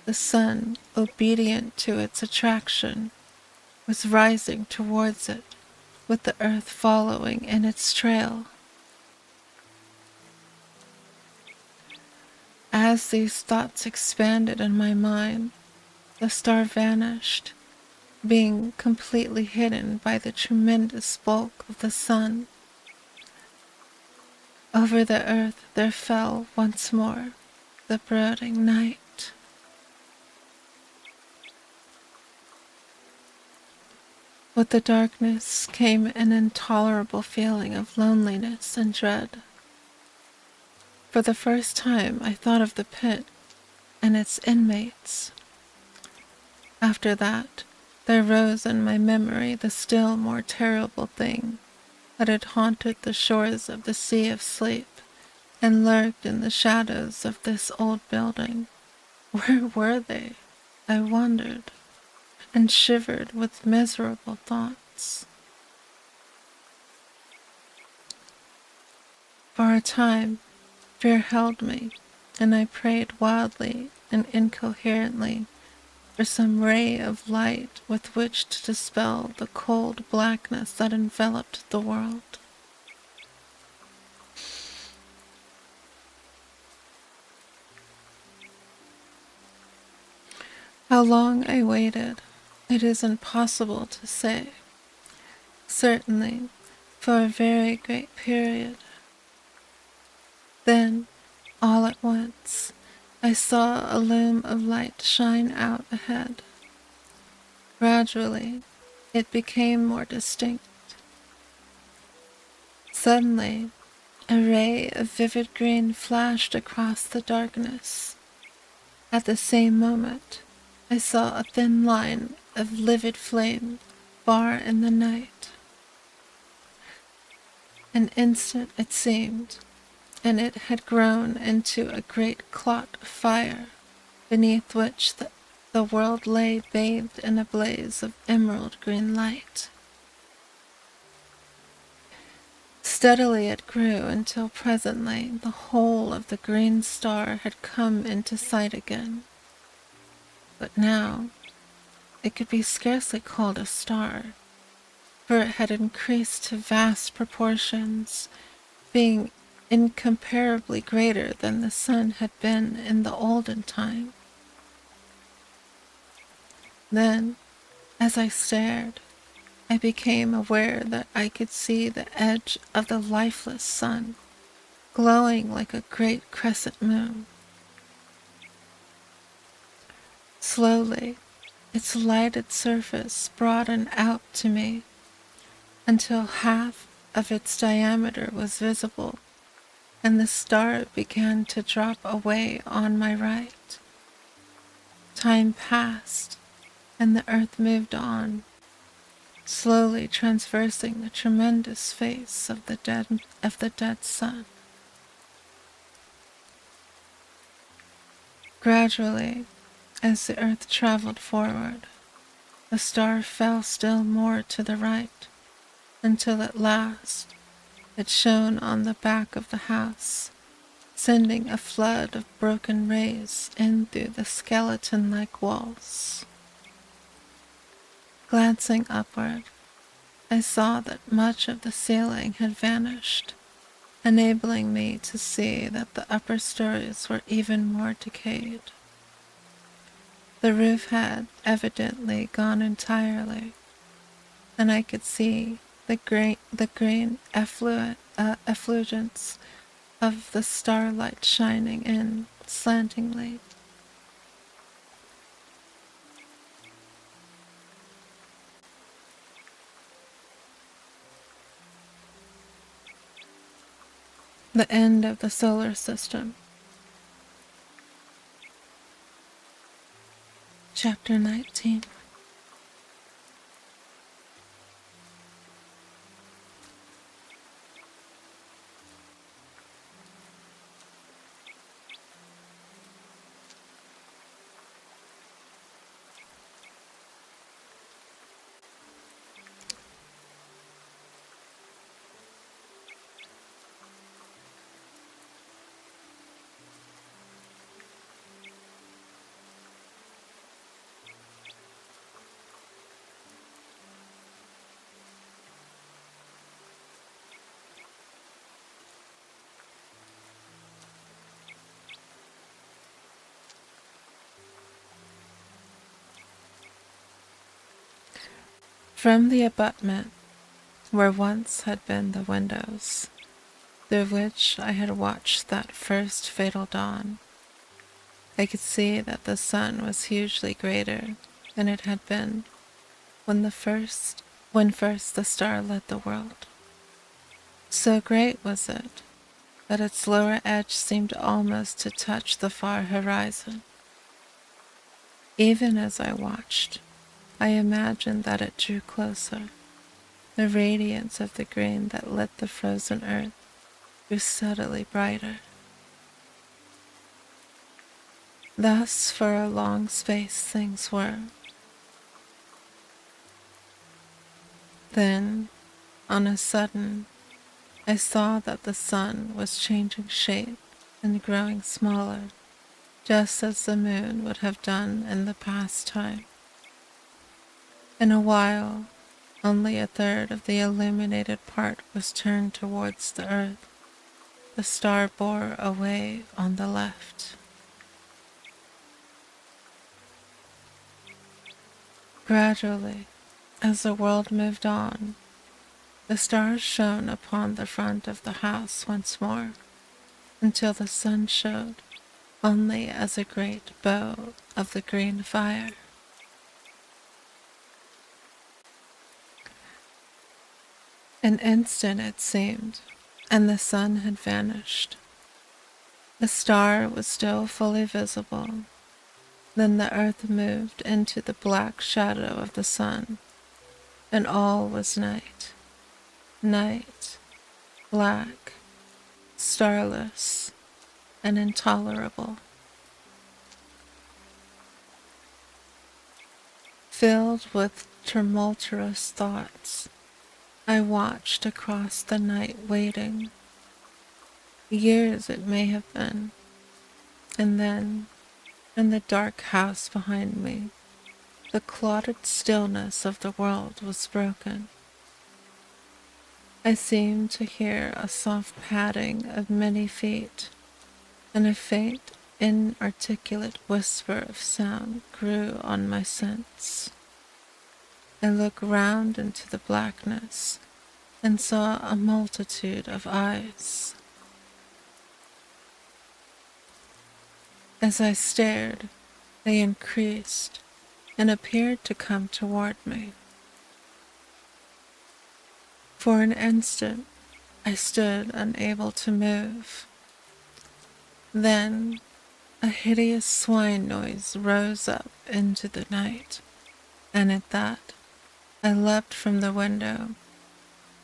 the sun, obedient to its attraction, was rising towards it, with the earth following in its trail. As these thoughts expanded in my mind, the star vanished, being completely hidden by the tremendous bulk of the sun. Over the earth there fell once more the brooding night. With the darkness came an intolerable feeling of loneliness and dread. For the first time I thought of the pit and its inmates. After that, there rose in my memory the still more terrible thing that had haunted the shores of the Sea of Sleep and lurked in the shadows of this old building. Where were they? I wondered, and shivered with miserable thoughts. For a time, fear held me, and I prayed wildly and incoherently for some ray of light with which to dispel the cold blackness that enveloped the world. How long I waited, it is impossible to say. Certainly, for a very great period. Then, all at once, I saw a loom of light shine out ahead. Gradually, it became more distinct. Suddenly, a ray of vivid green flashed across the darkness. At the same moment, I saw a thin line of livid flame far in the night. An instant it seemed, and it had grown into a great clot of fire, beneath which the world lay bathed in a blaze of emerald green light. Steadily it grew until presently the whole of the green star had come into sight again. But now it could be scarcely called a star, for it had increased to vast proportions, being incomparably greater than the sun had been in the olden time. Then, as I stared, I became aware that I could see the edge of the lifeless sun, glowing like a great crescent moon. Slowly, its lighted surface broadened out to me until half of its diameter was visible, and the star began to drop away on my right. Time passed, and the earth moved on, slowly traversing the tremendous face of the dead sun. Gradually, as the earth traveled forward, the star fell still more to the right, until at last it shone on the back of the house, sending a flood of broken rays in through the skeleton-like walls. Glancing upward, I saw that much of the ceiling had vanished, enabling me to see that the upper stories were even more decayed. The roof had evidently gone entirely, and I could see the green effulgence of the starlight shining in slantingly. The end of the solar system. Chapter 19. From the abutment, where once had been the windows, through which I had watched that first fatal dawn, I could see that the sun was hugely greater than it had been when first the star led the world. So great was it that its lower edge seemed almost to touch the far horizon. Even as I watched, I imagined that it drew closer. The radiance of the green that lit the frozen earth grew steadily brighter. Thus for a long space things were. Then, on a sudden, I saw that the sun was changing shape and growing smaller, just as the moon would have done in the past time. In a while, only a third of the illuminated part was turned towards the earth. The star bore away on the left. Gradually, as the world moved on, the stars shone upon the front of the house once more, until the sun showed only as a great bow of the green fire. An instant it seemed, and the sun had vanished. The star was still fully visible. Then the earth moved into the black shadow of the sun, and all was night. Night, black, starless, and intolerable. Filled with tumultuous thoughts, I watched across the night waiting. Years it may have been, and then, in the dark house behind me, the clotted stillness of the world was broken. I seemed to hear a soft padding of many feet, and a faint, inarticulate whisper of sound grew on my sense. I looked round into the blackness and saw a multitude of eyes. As I stared, they increased and appeared to come toward me. For an instant, I stood unable to move. Then, a hideous swine noise rose up into the night, and at that, I leapt from the window,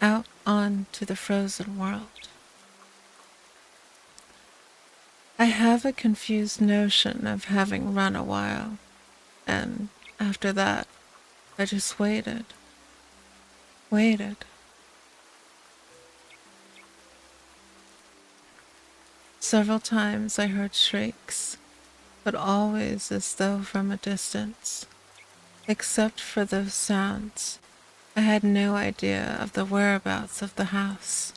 out onto the frozen world. I have a confused notion of having run a while, and after that, I just waited. Several times I heard shrieks, but always as though from a distance. Except for those sounds, I had no idea of the whereabouts of the house.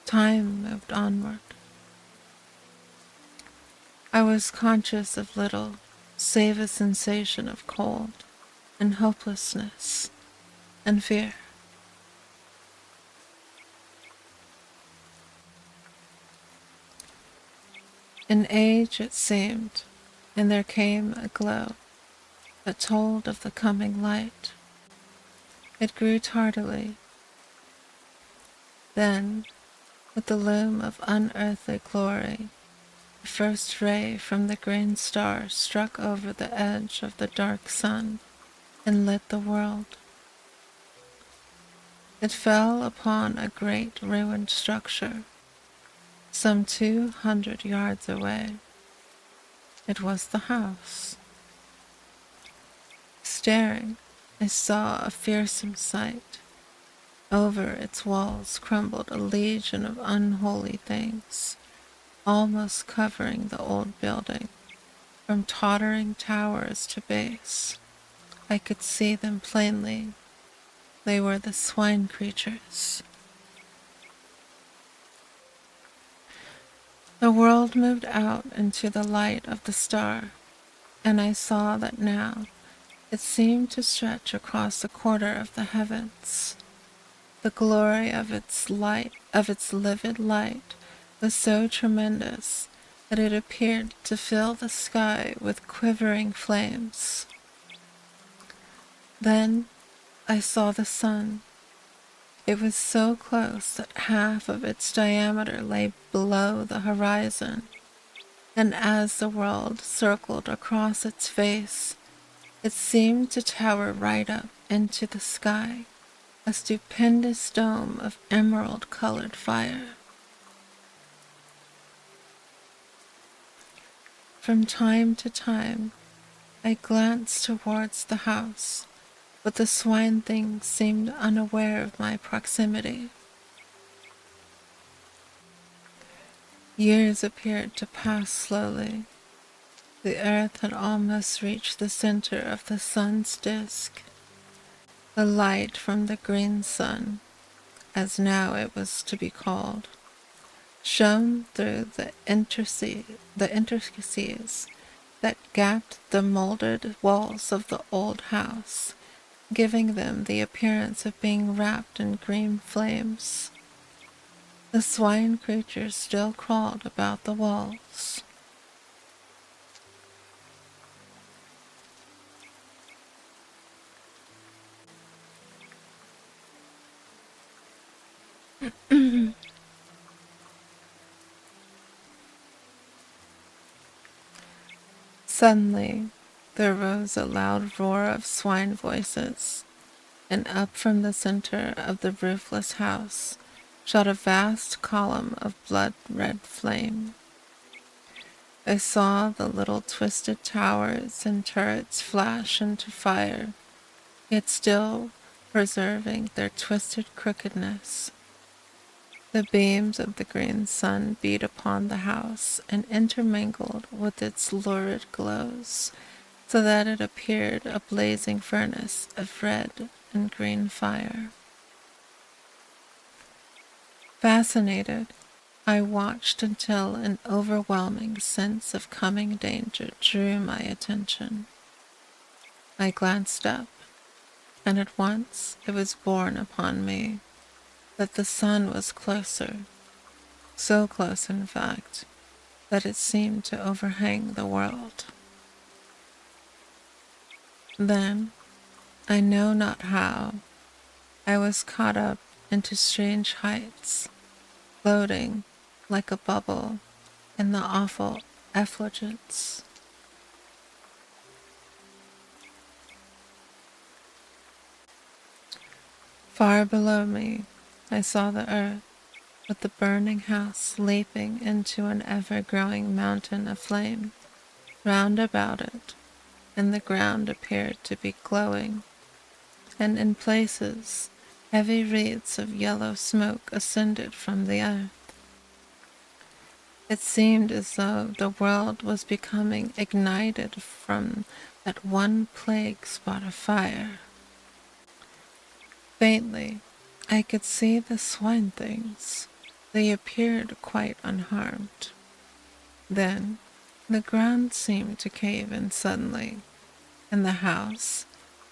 Time moved onward. I was conscious of little, save a sensation of cold, and hopelessness, and fear. An age it seemed, and there came a glow that told of the coming light. It grew tardily. Then, with the loom of unearthly glory, the first ray from the green star struck over the edge of the dark sun and lit the world. It fell upon a great ruined structure, some 200 yards away. It was the house. Staring, I saw a fearsome sight. Over its walls crumbled a legion of unholy things, almost covering the old building, from tottering towers to base. I could see them plainly. They were the swine creatures. The world moved out into the light of the star, and I saw that now it seemed to stretch across a quarter of the heavens. The glory of its livid light, was so tremendous that it appeared to fill the sky with quivering flames. Then I saw the sun. It was so close that half of its diameter lay below the horizon, and as the world circled across its face, it seemed to tower right up into the sky, a stupendous dome of emerald-colored fire. From time to time, I glanced towards the house, but the swine thing seemed unaware of my proximity. Years appeared to pass slowly. The earth had almost reached the center of the sun's disk. The light from the green sun, as now it was to be called, shone through the intricacies that gapped the molded walls of the old house, giving them the appearance of being wrapped in green flames. The swine creatures still crawled about the walls. Suddenly, there rose a loud roar of swine voices, and up from the center of the roofless house shot a vast column of blood-red flame. I saw the little twisted towers and turrets flash into fire, yet still preserving their twisted crookedness. The beams of the green sun beat upon the house and intermingled with its lurid glows, so that it appeared a blazing furnace of red and green fire. Fascinated, I watched until an overwhelming sense of coming danger drew my attention. I glanced up, and at once it was borne upon me that the sun was closer, so close in fact, that it seemed to overhang the world. Then, I know not how, I was caught up into strange heights, floating like a bubble in the awful effulgence. Far below me, I saw the earth, with the burning house leaping into an ever-growing mountain of flame. Round about it, and the ground appeared to be glowing, and in places heavy wreaths of yellow smoke ascended from the earth. It seemed as though the world was becoming ignited from that one plague spot of fire. Faintly, I could see the swine things. They appeared quite unharmed. Then, the ground seemed to cave in suddenly, and the house,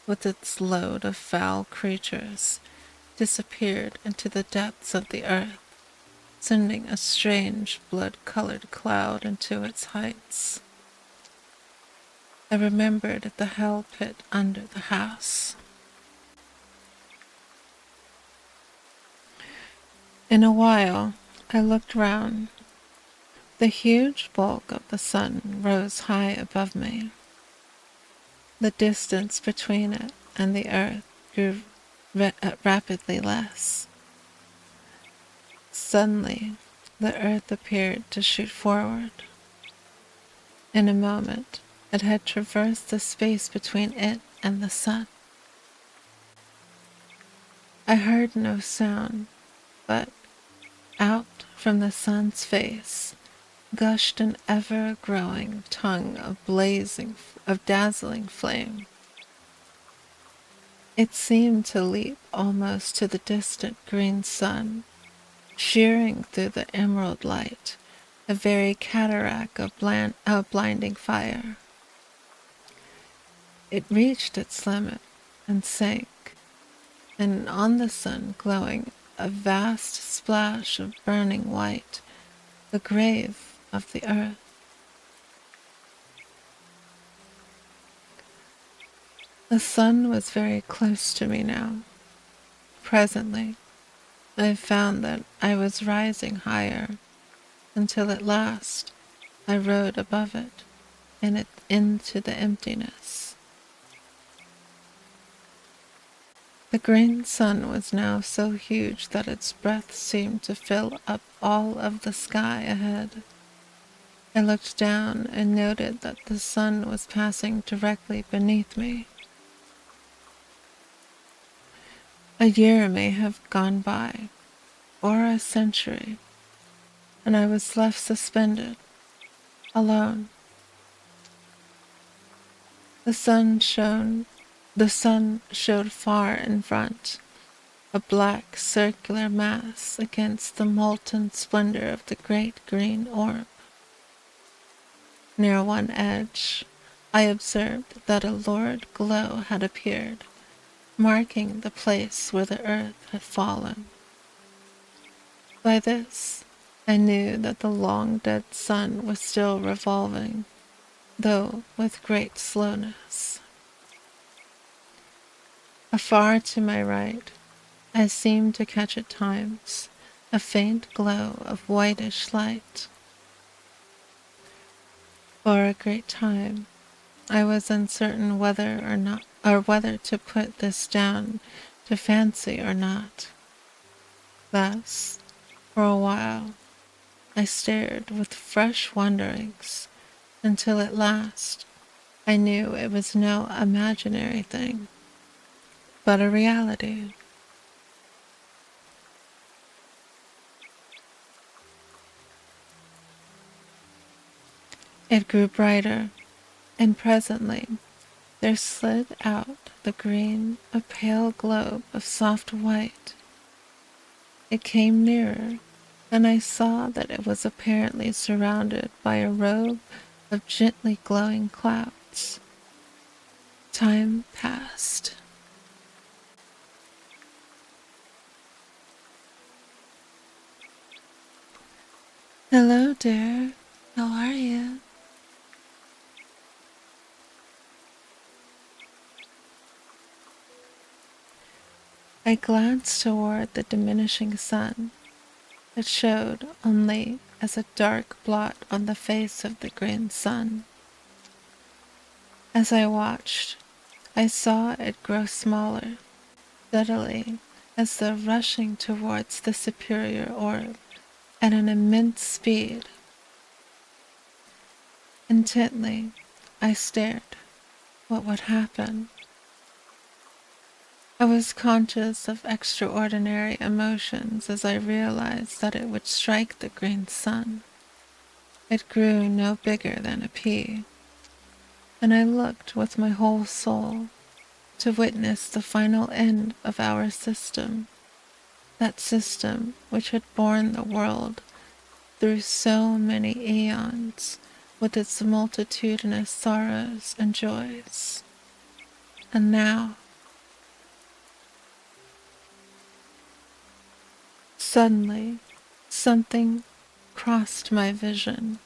with its load of foul creatures, disappeared into the depths of the earth, sending a strange blood-colored cloud into its heights. I remembered the hell pit under the house. In a while, I looked round. The huge bulk of the sun rose high above me. The distance between it and the earth grew rapidly less. Suddenly, the earth appeared to shoot forward. In a moment, it had traversed the space between it and the sun. I heard no sound, but out from the sun's face gushed an ever-growing tongue of dazzling flame. It seemed to leap almost to the distant green sun, shearing through the emerald light, a very cataract of blinding fire. It reached its limit and sank, and on the sun glowing a vast splash of burning white, the grave of the earth. The sun was very close to me now. Presently, I found that I was rising higher, until at last I rode above it and it into the emptiness. The green sun was now so huge that its breath seemed to fill up all of the sky ahead. I looked down and noted that the sun was passing directly beneath me. A year may have gone by, or a century. and I was left suspended, alone. The sun showed far in front, a black circular mass against the molten splendor of the great green orb. Near one edge, I observed that a lurid glow had appeared, marking the place where the earth had fallen. By this, I knew that the long-dead sun was still revolving, though with great slowness. Afar to my right, I seemed to catch at times a faint glow of whitish light. For a great time, I was uncertain whether to put this down to fancy or not. Thus, for a while, I stared with fresh wonderings, until at last I knew it was no imaginary thing, but a reality. It grew brighter, and presently there slid out the green, a pale globe of soft white. It came nearer, and I saw that it was apparently surrounded by a robe of gently glowing clouds. Time passed. Hello, dear. How are you? I glanced toward the diminishing sun. It showed only as a dark blot on the face of the green sun. As I watched, I saw it grow smaller, steadily, as though rushing towards the superior orb at an immense speed. Intently, I stared. What would happen? I was conscious of extraordinary emotions as I realized that it would strike the green sun. It grew no bigger than a pea, and I looked with my whole soul to witness the final end of our system, that system which had borne the world through so many eons with its multitudinous sorrows and joys. And now, suddenly, something crossed my vision,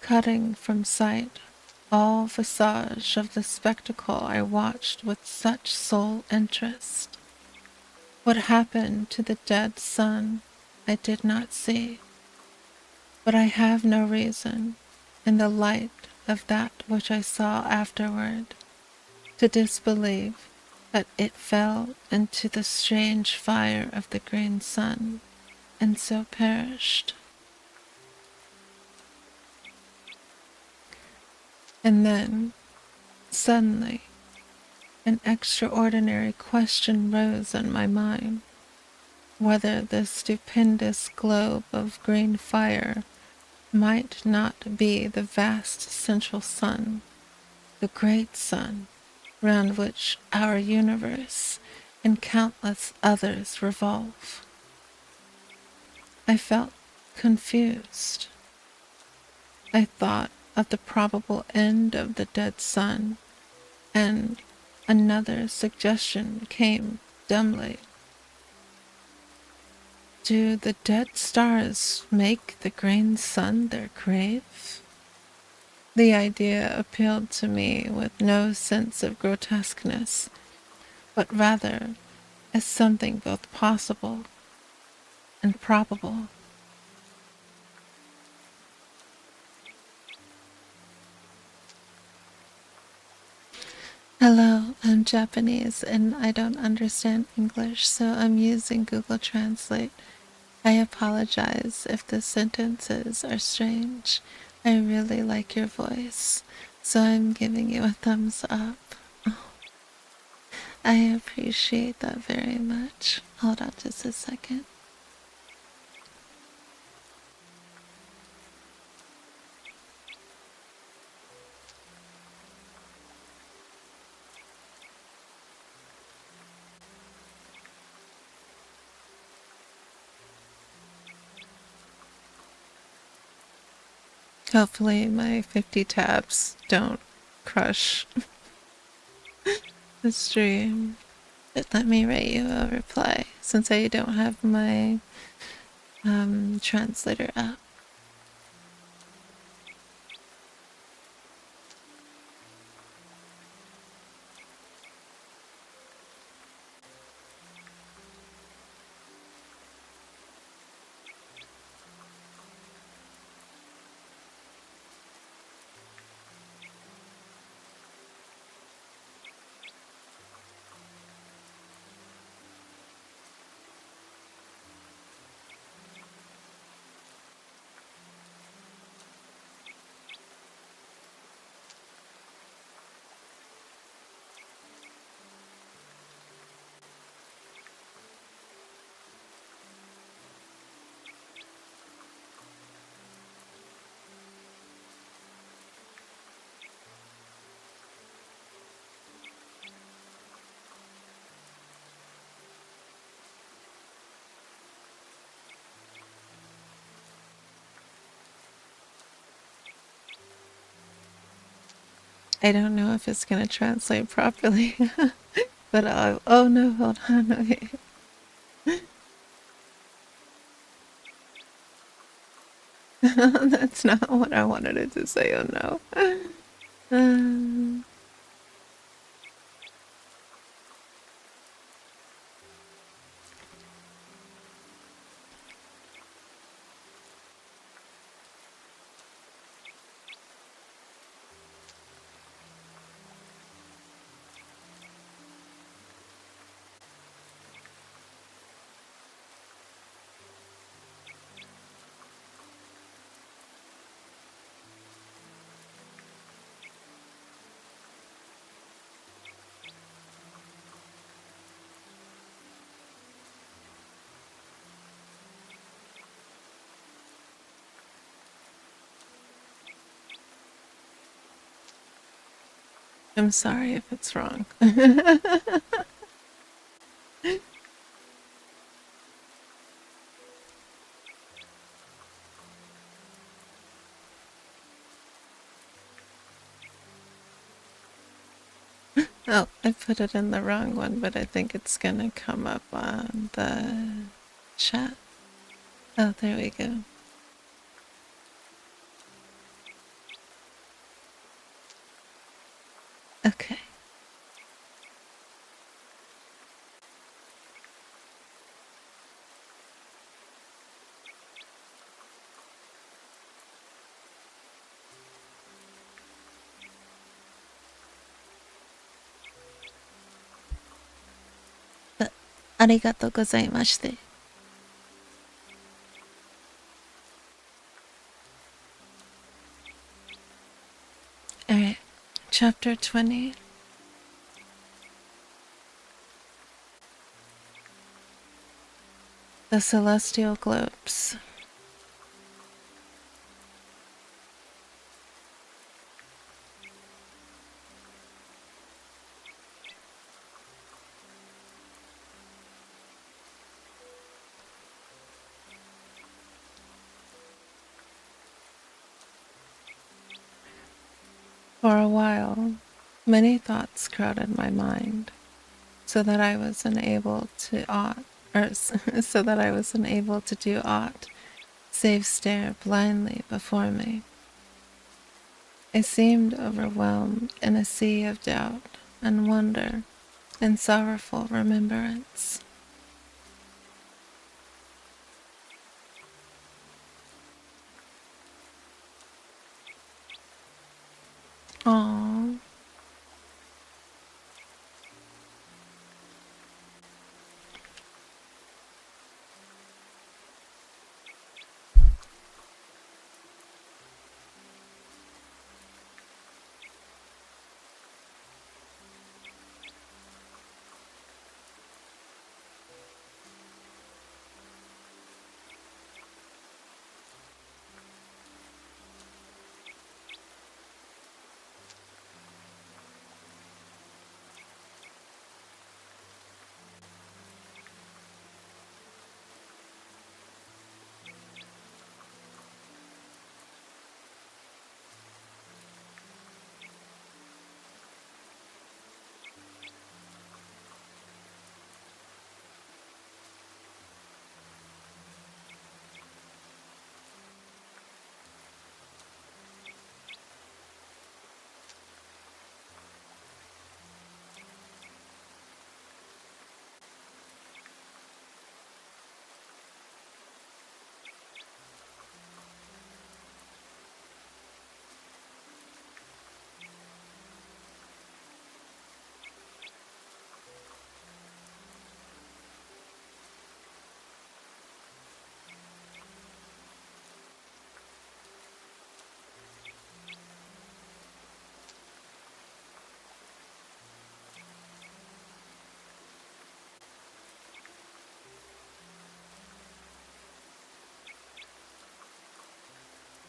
cutting from sight all visage of the spectacle I watched with such sole interest. What happened to the dead sun I did not see, but I have no reason, in the light of that which I saw afterward, to disbelieve that it fell into the strange fire of the green sun, and so perished. And then, suddenly, an extraordinary question rose in my mind, whether this stupendous globe of green fire might not be the vast central sun, the great sun, round which our universe and countless others revolve. I felt confused. I thought of the probable end of the dead sun, and another suggestion came dumbly. Do the dead stars make the green sun their grave? The idea appealed to me with no sense of grotesqueness, but rather as something both possible and probable. Hello, I'm Japanese and I don't understand English, so I'm using Google Translate. I apologize if the sentences are strange. I really like your voice, so I'm giving you a thumbs up. Oh, I appreciate that very much. Hold on just a second. Hopefully my 50 tabs don't crush the stream. But let me write you a reply since I don't have my translator app. I don't know if it's gonna translate properly, but oh no, hold on, okay. That's not what I wanted it to say, oh no. Um, I'm sorry if it's wrong. Oh, I put it in the wrong one, but I think it's gonna come up on the chat. Oh, there we go. Okay. Arigatou gozaimashite. Alright, chapter 20. The Celestial Globes. For a while, many thoughts crowded my mind, so that I was unable to so that I was unable to do aught save stare blindly before me. I seemed overwhelmed in a sea of doubt and wonder and sorrowful remembrance. Aww.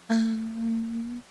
Um,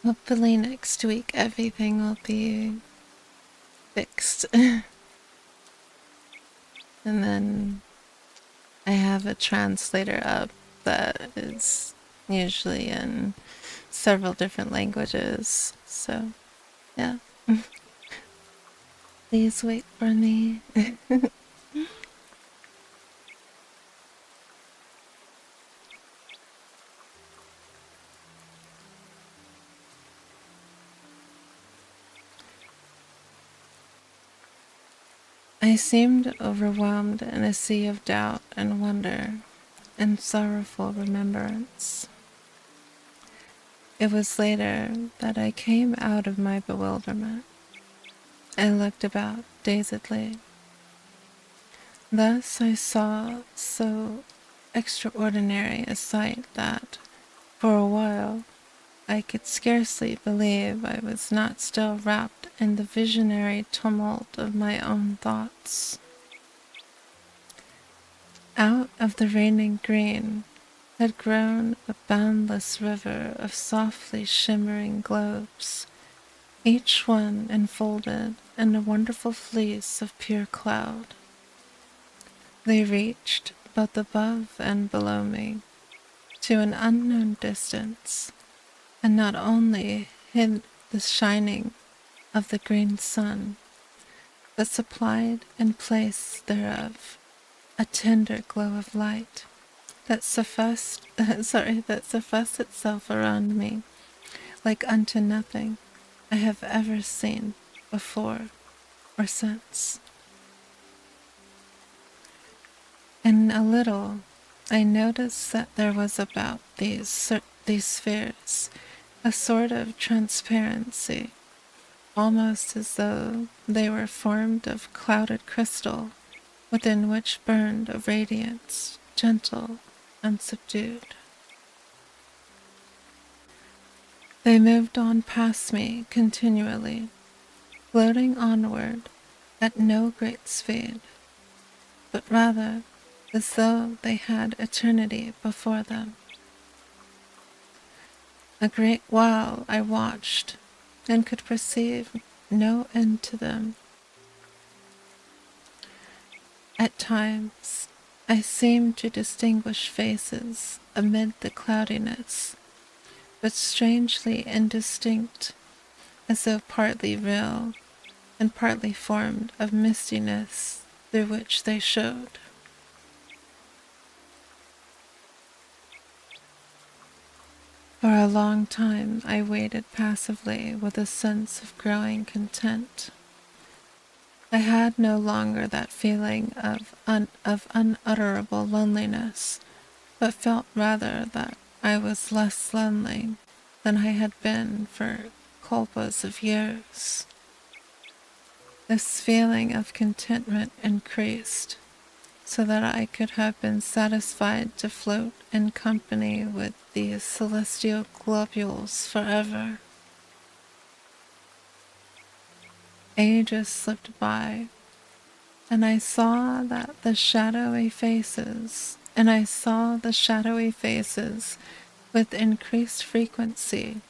Hopefully next week everything will be fixed. And then I have a translator up that is usually in several different languages. So, yeah. Please wait for me. I seemed overwhelmed in a sea of doubt and wonder and sorrowful remembrance. It was later that I came out of my bewilderment. I looked about dazedly. Thus I saw so extraordinary a sight that, for a while, I could scarcely believe I was not still wrapped in the visionary tumult of my own thoughts. Out of the raining green had grown a boundless river of softly shimmering globes, each one enfolded in a wonderful fleece of pure cloud. They reached, both above and below me, to an unknown distance, and not only hid the shining of the green sun, but supplied in place thereof a tender glow of light that suffused itself around me like unto nothing I have ever seen before or since. In a little, I noticed that there was about these spheres a sort of transparency, almost as though they were formed of clouded crystal, within which burned a radiance, gentle and subdued. They moved on past me continually, floating onward at no great speed, but rather as though they had eternity before them. A great while I watched, and could perceive no end to them. At times I seemed to distinguish faces amid the cloudiness, but strangely indistinct, as though partly real and partly formed of mistiness through which they showed. For a long time I waited passively with a sense of growing content. I had no longer that feeling of unutterable loneliness, but felt rather that I was less lonely than I had been for culpas of years. This feeling of contentment increased, so that I could have been satisfied to float in company with these celestial globules forever. Ages slipped by, and I saw the shadowy faces with increased frequency,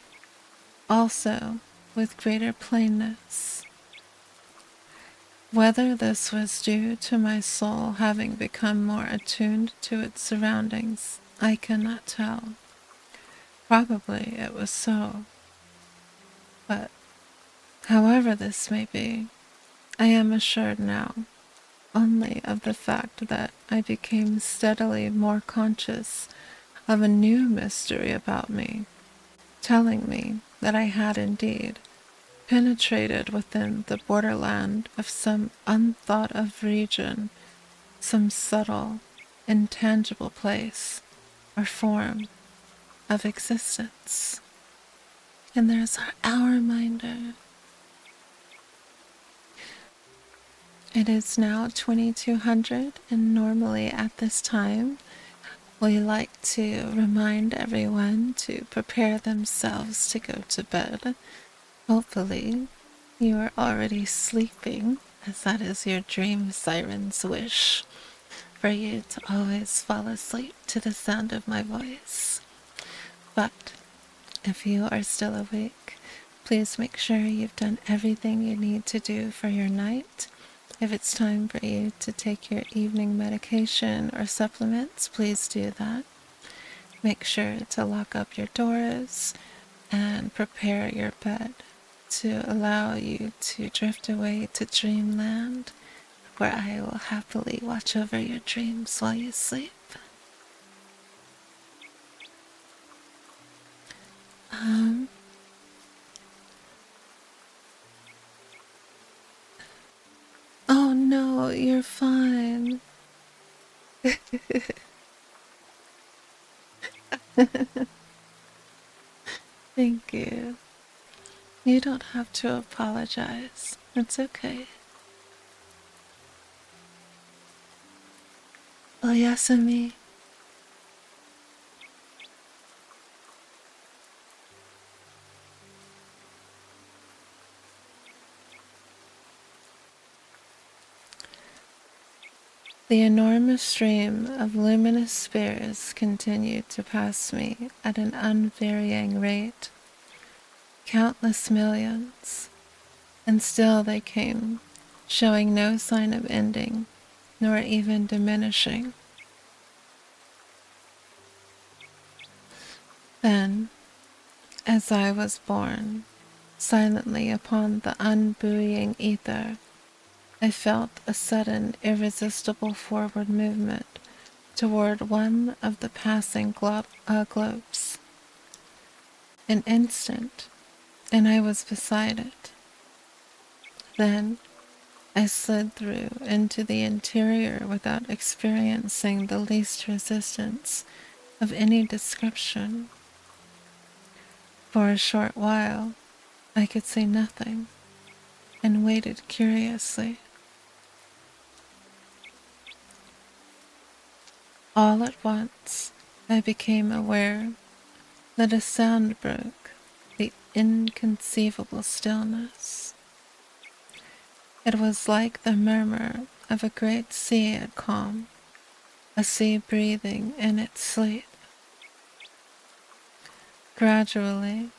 also with greater plainness. Whether this was due to my soul having become more attuned to its surroundings, I cannot tell. Probably it was so. But however this may be, I am assured now only of the fact that I became steadily more conscious of a new mystery about me, telling me that I had indeed penetrated within the borderland of some unthought of region, some subtle, intangible place or form of existence. And there's our reminder. It is now 2200, and normally at this time, we like to remind everyone to prepare themselves to go to bed. Hopefully, you are already sleeping, as that is your Dream Siren's wish, for you to always fall asleep to the sound of my voice. But if you are still awake, please make sure you've done everything you need to do for your night. If it's time for you to take your evening medication or supplements, please do that. Make sure to lock up your doors and prepare your bed to allow you to drift away to dreamland, where I will happily watch over your dreams while you sleep. Oh no, you're fine. Thank you. You don't have to apologize. It's okay. Oyasumi. The enormous stream of luminous spheres continued to pass me at an unvarying rate, countless millions, and still they came, showing no sign of ending, nor even diminishing. Then, as I was borne silently upon the unbuoying ether, I felt a sudden, irresistible forward movement toward one of the passing globes. An instant, and I was beside it. Then I slid through into the interior without experiencing the least resistance of any description. For a short while, I could see nothing, and waited curiously. All at once, I became aware that a sound broke the inconceivable stillness. It was like the murmur of a great sea at calm, a sea breathing in its sleep. Gradually,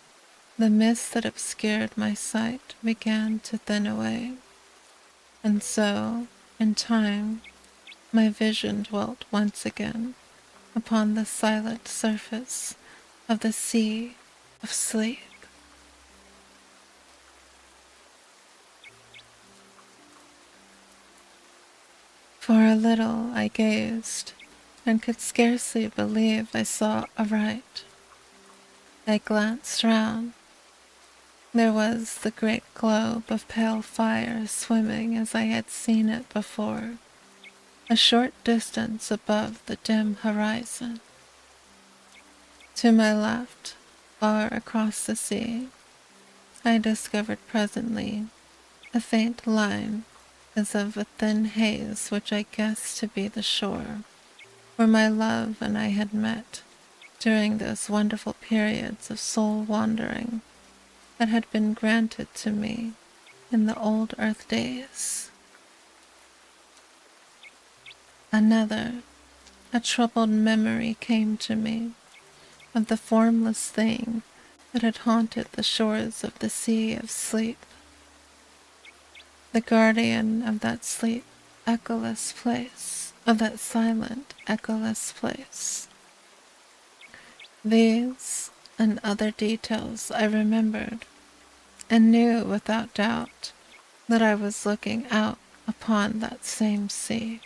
the mist that obscured my sight began to thin away, and so, in time, my vision dwelt once again upon the silent surface of the sea of sleep. For a little I gazed, and could scarcely believe I saw aright. I glanced round. There was the great globe of pale fire swimming as I had seen it before, a short distance above the dim horizon. To my left, far across the sea, I discovered presently a faint line as of a thin haze which I guessed to be the shore, where my love and I had met during those wonderful periods of soul wandering that had been granted to me in the old earth days. Another, a troubled memory came to me of the formless thing that had haunted the shores of the sea of sleep. the guardian of that sleep, echoless place, of that silent, echoless place. These and other details I remembered, and knew without doubt that I was looking out upon that same sea.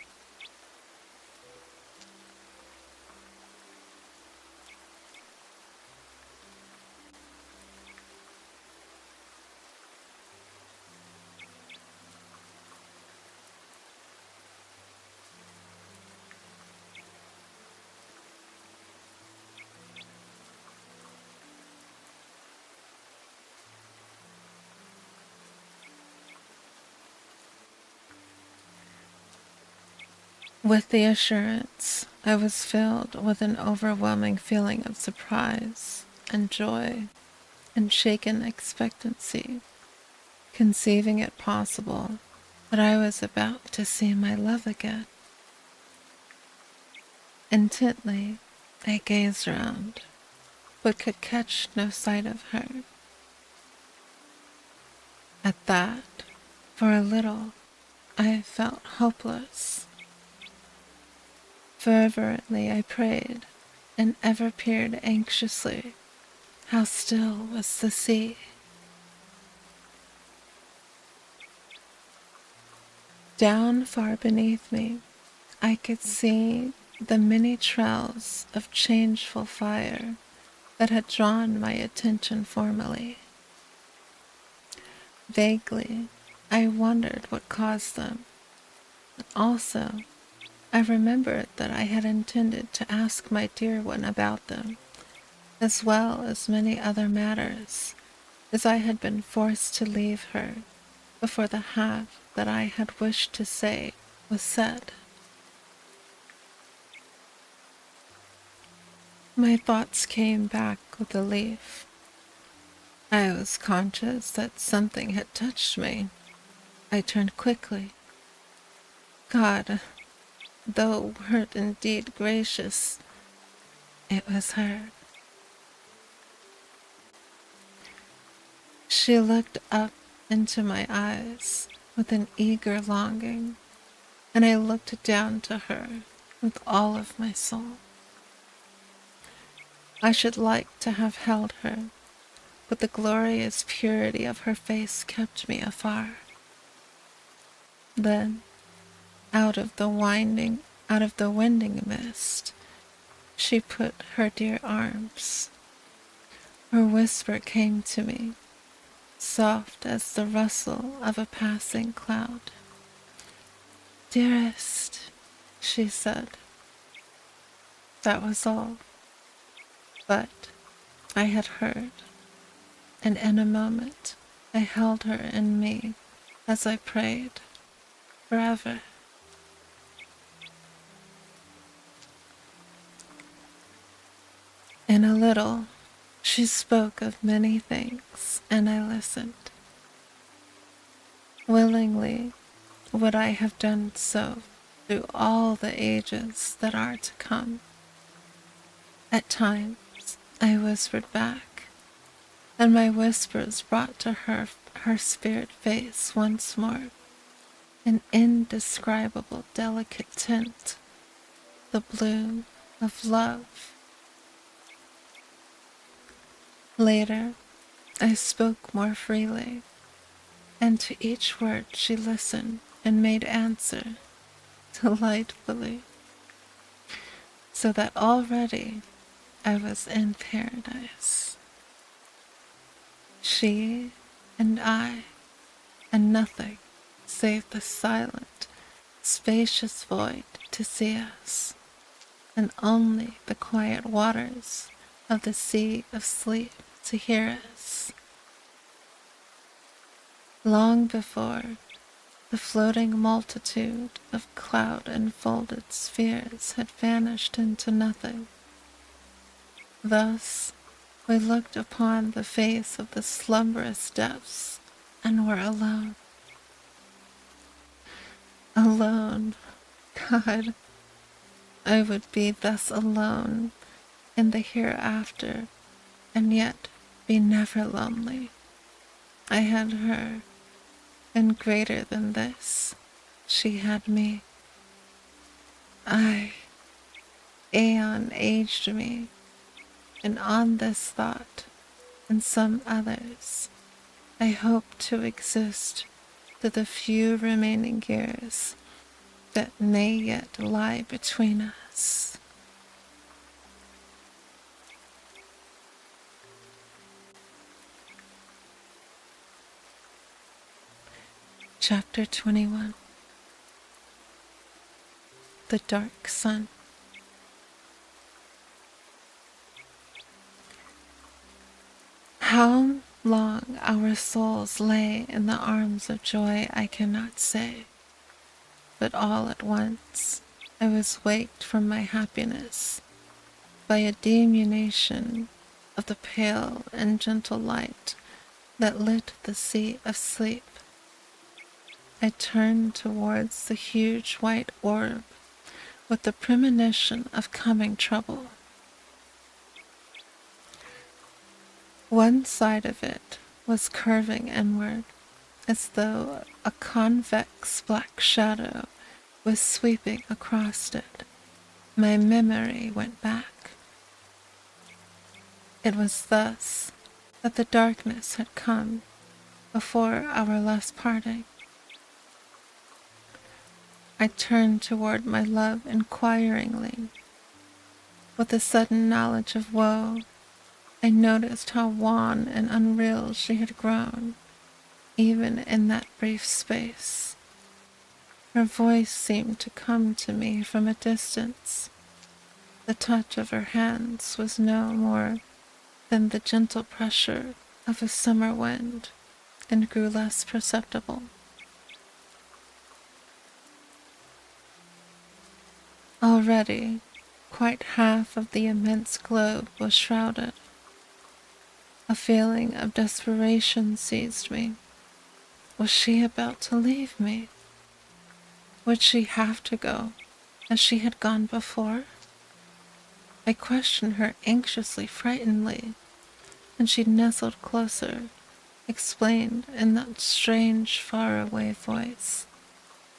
With the assurance, I was filled with an overwhelming feeling of surprise and joy and shaken expectancy, conceiving it possible that I was about to see my love again. Intently, I gazed round, but could catch no sight of her. At that, for a little, I felt hopeless. Fervently I prayed, and ever peered anxiously. How still was the sea! Down far beneath me, I could see the many trails of changeful fire that had drawn my attention formerly. Vaguely, I wondered what caused them. Also, I remembered that I had intended to ask my dear one about them, as well as many other matters, as I had been forced to leave her before the half that I had wished to say was said. My thoughts came back with relief. I was conscious that something had touched me. I turned quickly. God, though wert indeed gracious, it was her. She looked up into my eyes with an eager longing, and I looked down to her with all of my soul. I should like to have held her, but the glorious purity of her face kept me afar. Then, out of the winding mist, she put her dear arms. Her whisper came to me, soft as the rustle of a passing cloud. "Dearest," she said. That was all. But I had heard, and in a moment I held her in me as I prayed, forever. In a little, she spoke of many things, and I listened. Willingly would I have done so through all the ages that are to come. At times, I whispered back, and my whispers brought to her her spirit face once more, an indescribable delicate tint, the bloom of love. Later, I spoke more freely, and to each word she listened and made answer, delightfully, so that already I was in paradise. She and I, and nothing save the silent, spacious void to see us, and only the quiet waters of the sea of sleep to hear us. Long before, the floating multitude of cloud-enfolded spheres had vanished into nothing. Thus, we looked upon the face of the slumberous depths and were alone. Alone, God, I would be thus alone in the hereafter, and yet be never lonely. I had her, and greater than this, she had me. I, Aeon aged me, and on this thought and some others, I hope to exist to the few remaining years that may yet lie between us. Chapter 21. The Dark Sun. How long our souls lay in the arms of joy I cannot say, but all at once I was waked from my happiness by a diminution of the pale and gentle light that lit the sea of sleep. I turned towards the huge white orb with the premonition of coming trouble. One side of it was curving inward, as though a convex black shadow was sweeping across it. My memory went back. It was thus that the darkness had come before our last parting. I turned toward my love inquiringly. With a sudden knowledge of woe, I noticed how wan and unreal she had grown, even in that brief space. Her voice seemed to come to me from a distance. The touch of her hands was no more than the gentle pressure of a summer wind, and grew less perceptible. Already, quite half of the immense globe was shrouded. A feeling of desperation seized me. Was she about to leave me? Would she have to go, as she had gone before? I questioned her anxiously, frightenedly, and she nestled closer, explained in that strange, faraway voice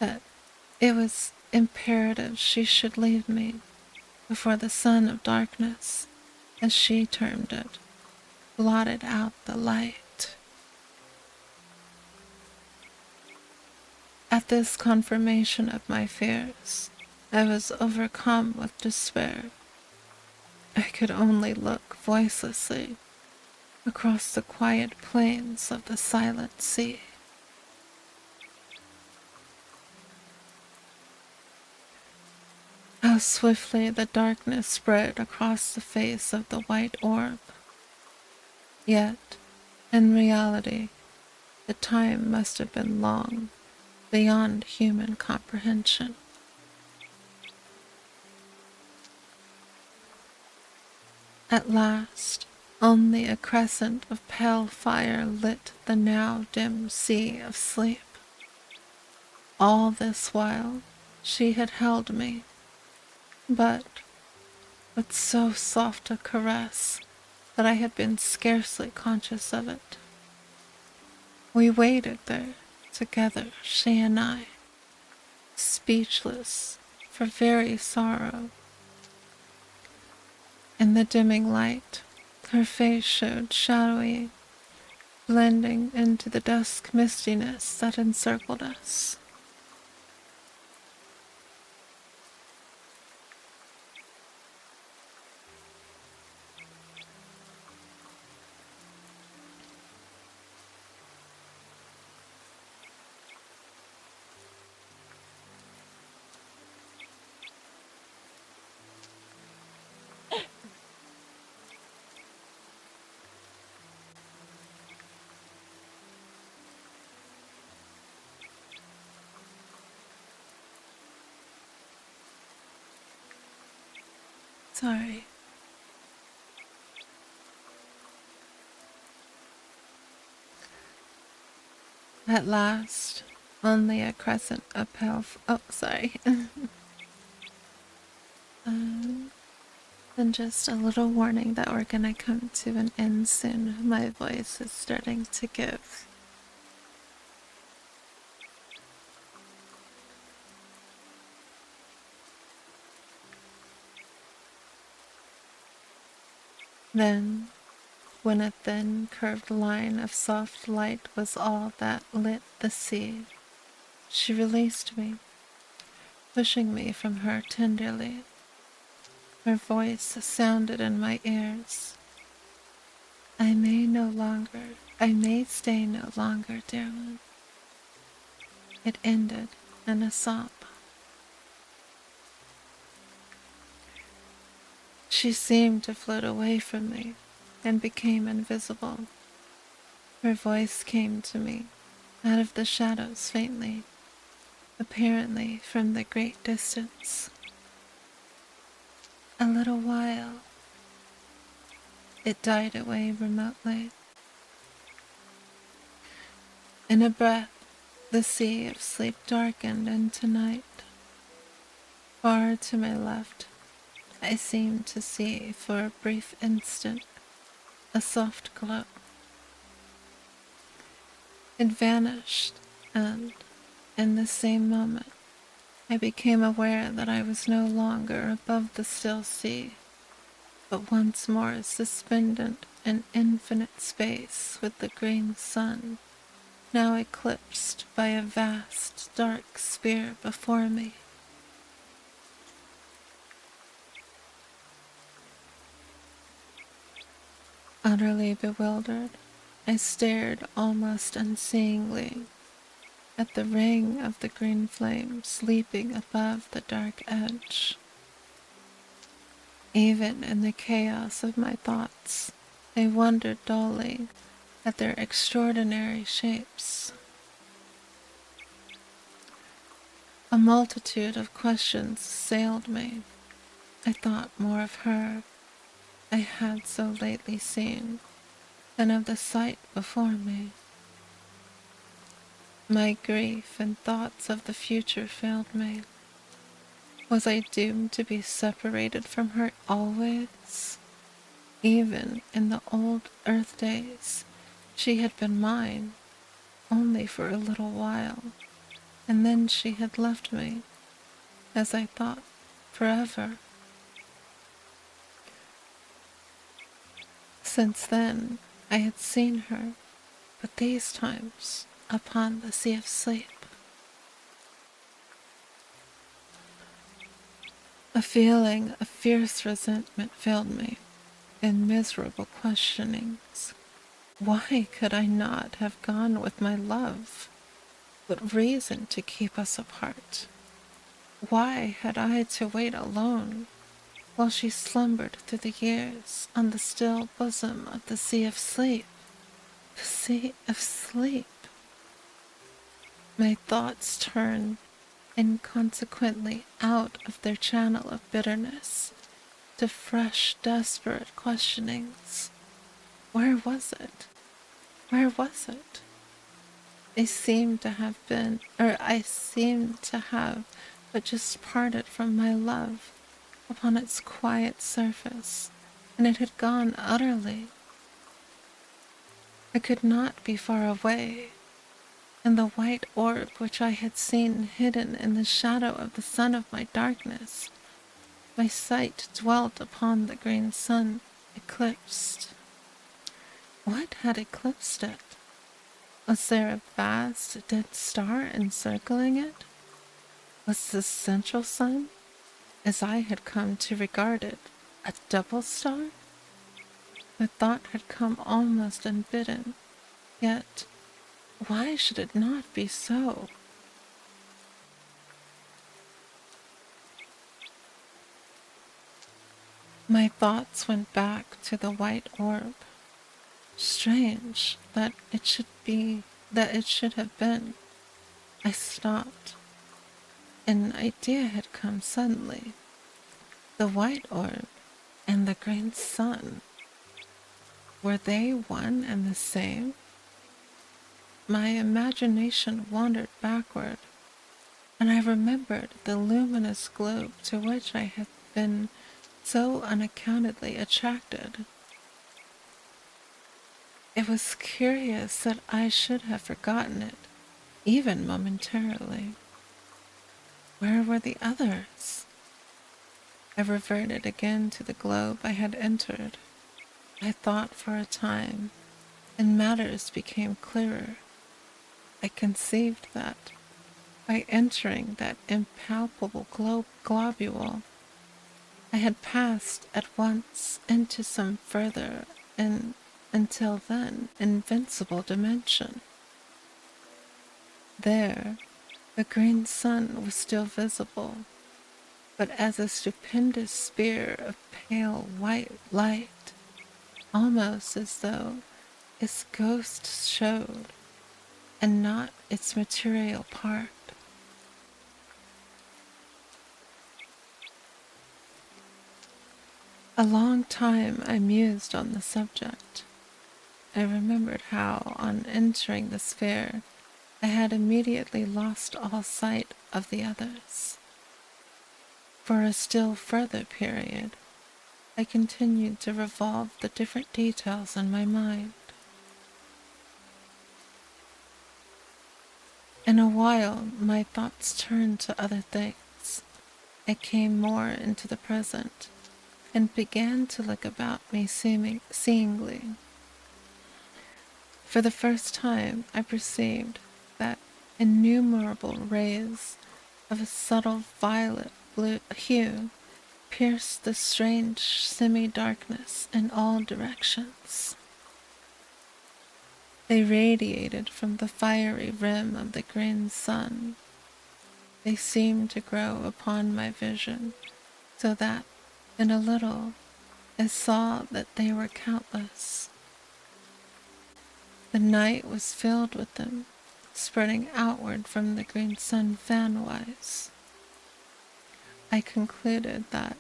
that it was imperative she should leave me before the sun of darkness, as she termed it, blotted out the light. At this confirmation of my fears, I was overcome with despair. I could only look voicelessly across the quiet plains of the silent sea. How swiftly the darkness spread across the face of the white orb. Yet, in reality, the time must have been long, beyond human comprehension. At last, only a crescent of pale fire lit the now dim sea of sleep. All this while, she had held me, but with so soft a caress that I had been scarcely conscious of it. We waited there, together, she and I, speechless for very sorrow. In the dimming light, her face showed shadowy, blending into the dusk mistiness that encircled us. Sorry. At last, only a crescent of pale sorry. And just a little warning that we're gonna come to an end soon. My voice is starting to give. Then, when a thin, curved line of soft light was all that lit the sea, she released me, pushing me from her tenderly. Her voice sounded in my ears. I may stay no longer, dear one. It ended in a sob. She seemed to float away from me and became invisible. Her voice came to me out of the shadows faintly, apparently from the great distance. A little while, it died away remotely. In a breath, the sea of sleep darkened into night. Far to my left, I seemed to see for a brief instant a soft glow. It vanished, and in the same moment, I became aware that I was no longer above the still sea, but once more suspended in infinite space with the green sun, now eclipsed by a vast dark sphere before me. Utterly bewildered, I stared almost unseeingly at the ring of the green flames leaping above the dark edge. Even in the chaos of my thoughts, I wondered dully at their extraordinary shapes. A multitude of questions assailed me. I thought more of her I had so lately seen than of the sight before me. My grief and thoughts of the future failed me. Was I doomed to be separated from her always? Even in the old earth days, she had been mine, only for a little while, and then she had left me, as I thought, forever. Since then, I had seen her, but these times upon the sea of sleep. A feeling of fierce resentment filled me, in miserable questionings. Why could I not have gone with my love? What reason to keep us apart? Why had I to wait alone while she slumbered through the years on the still bosom of the sea of sleep? The sea of sleep. My thoughts turned inconsequently out of their channel of bitterness to fresh, desperate questionings. Where was it? Where was it? I seemed to have but just parted from my love upon its quiet surface, and it had gone utterly. I could not be far away, and the white orb which I had seen hidden in the shadow of the sun of my darkness, my sight dwelt upon the green sun eclipsed. What had eclipsed it? Was there a vast dead star encircling it? Was the central sun, as I had come to regard it, a double star? The thought had come almost unbidden, yet why should it not be so? My thoughts went back to the white orb. Strange that it should have been. I stopped. An idea had come suddenly. The white orb and the green sun. Were they one and the same? My imagination wandered backward, and I remembered the luminous globe to which I had been so unaccountably attracted. It was curious that I should have forgotten it, even momentarily. Where were the others? I reverted again to the globe I had entered. I thought for a time, and matters became clearer. I conceived that by entering that impalpable globule, I had passed at once into some further and until then invincible dimension. There, the green sun was still visible, but as a stupendous spear of pale white light, almost as though its ghost showed, and not its material part. A long time I mused on the subject. I remembered how, on entering the sphere, I had immediately lost all sight of the others. For a still further period, I continued to revolve the different details in my mind. In a while, my thoughts turned to other things. I came more into the present and began to look about me seeingly. For the first time, I perceived that innumerable rays of a subtle violet blue hue pierced the strange semi-darkness in all directions. They radiated from the fiery rim of the green sun. They seemed to grow upon my vision, so that, in a little, I saw that they were countless. The night was filled with them, spreading outward from the green sun fanwise. I concluded that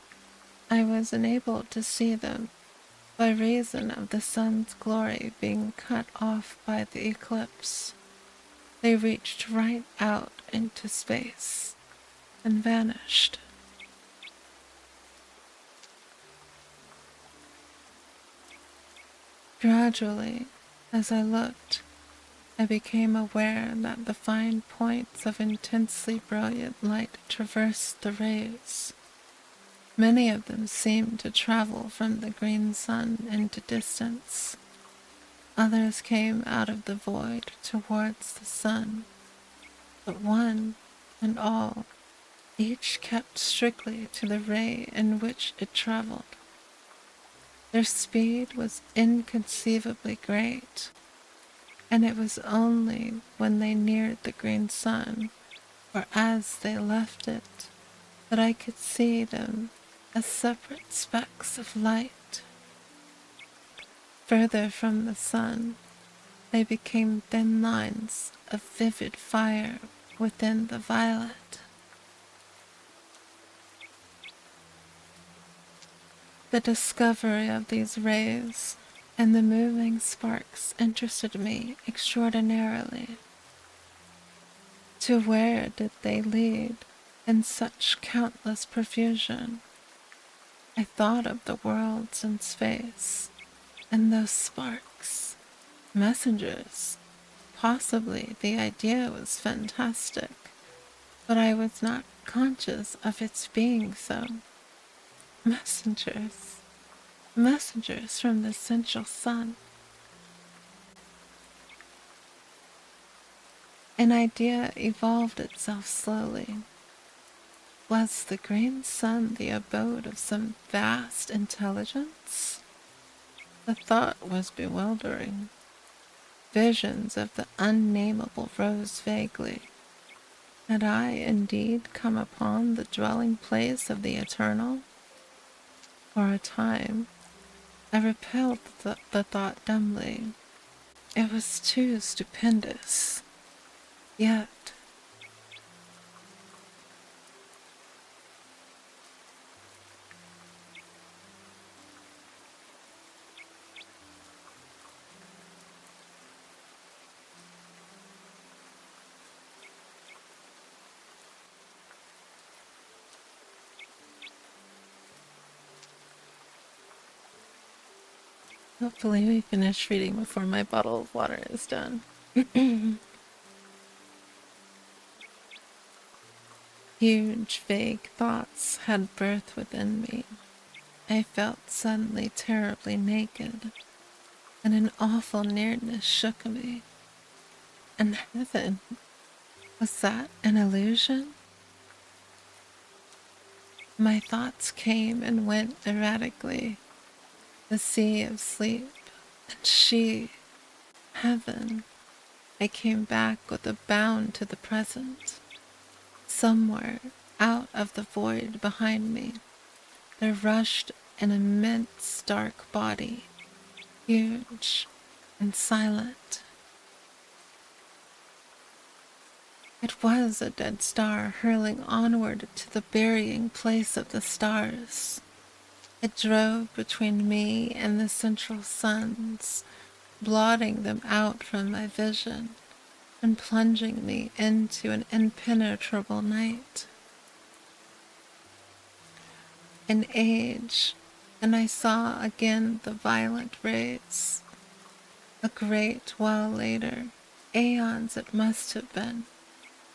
I was enabled to see them by reason of the sun's glory being cut off by the eclipse. They reached right out into space and vanished. Gradually, as I looked, I became aware that the fine points of intensely brilliant light traversed the rays. Many of them seemed to travel from the green sun into distance. Others came out of the void towards the sun, but one and all, each kept strictly to the ray in which it traveled. Their speed was inconceivably great, and it was only when they neared the green sun, or as they left it, that I could see them as separate specks of light. Further from the sun, they became thin lines of vivid fire within the violet. The discovery of these rays and the moving sparks interested me extraordinarily. To where did they lead in such countless profusion? I thought of the worlds in space, and those sparks, messengers. Possibly the idea was fantastic, but I was not conscious of its being so. Messengers, messengers from the central sun. An idea evolved itself slowly. Was the green sun the abode of some vast intelligence? The thought was bewildering. Visions of the unnameable rose vaguely. Had I indeed come upon the dwelling place of the eternal? For a time, I repelled the thought dumbly. It was too stupendous. Yet, hopefully we finish reading before my bottle of water is done. Huge, vague thoughts had birth within me. I felt suddenly terribly naked, and an awful nearness shook me. And heaven, was that an illusion? My thoughts came and went erratically, the sea of sleep, and she, heaven. I came back with a bound to the present. Somewhere out of the void behind me, there rushed an immense dark body, huge and silent. It was a dead star hurling onward to the burying place of the stars. It drove between me and the central suns, blotting them out from my vision and plunging me into an impenetrable night. An age, and I saw again the violet rays. A great while later, aeons it must have been,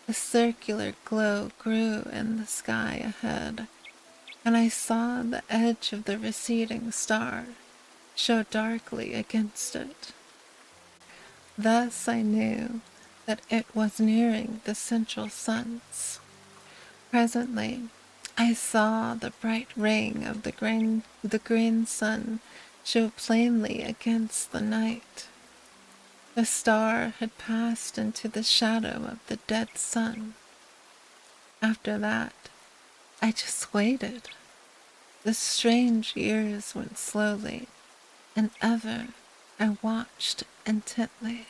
a circular glow grew in the sky ahead, and I saw the edge of the receding star show darkly against it. Thus I knew that it was nearing the central suns. Presently, I saw the bright ring of the green sun show plainly against the night. The star had passed into the shadow of the dead sun. After that, I just waited. The strange years went slowly, and ever I watched intently.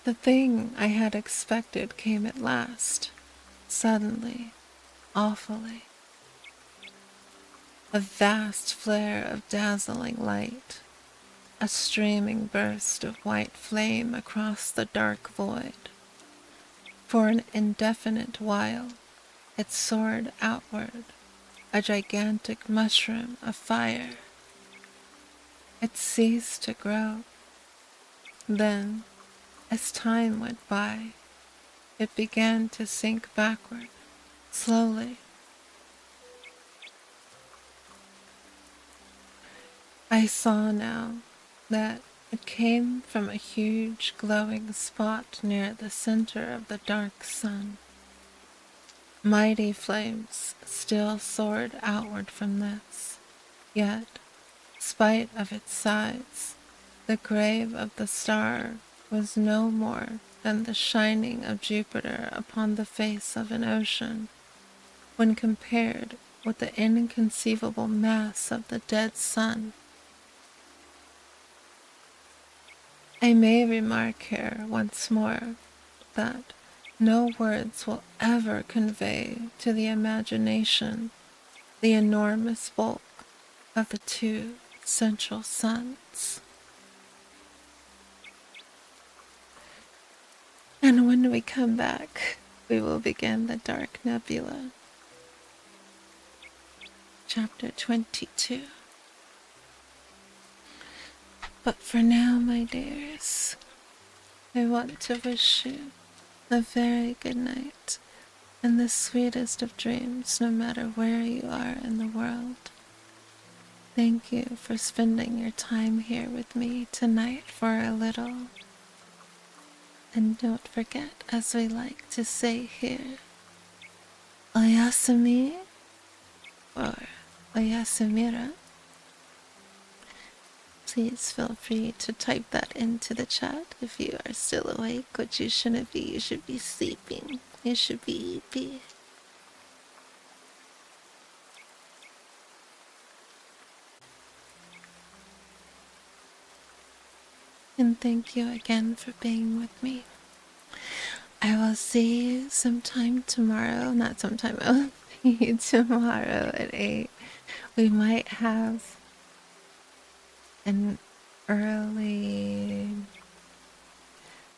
The thing I had expected came at last, suddenly, awfully. A vast flare of dazzling light, a streaming burst of white flame across the dark void. For an indefinite while, it soared outward, a gigantic mushroom of fire. It ceased to grow. Then, as time went by, it began to sink backward, slowly. I saw now that it came from a huge glowing spot near the center of the dark sun. Mighty flames still soared outward from this, yet, spite of its size, the grave of the star was no more than the shining of Jupiter upon the face of an ocean, when compared with the inconceivable mass of the dead sun. I may remark here once more that no words will ever convey to the imagination the enormous bulk of the two central suns. And when we come back, we will begin the Dark Nebula, chapter 22. But for now, my dears, I want to wish you a very good night and the sweetest of dreams, no matter where you are in the world. Thank you for spending your time here with me tonight for a little. And don't forget, as we like to say here, Oyasumi or Oyasumira. Please feel free to type that into the chat if you are still awake, which you shouldn't be. You should be sleeping. You should be eepy. And thank you again for being with me. I will see you sometime tomorrow. Not sometime, I will see you tomorrow at 8. We might have an early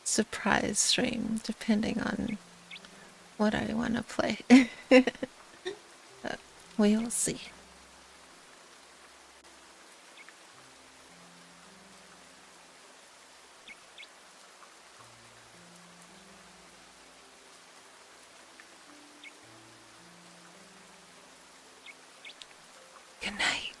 surprise stream, depending on what I want to play. But we will see. Good night.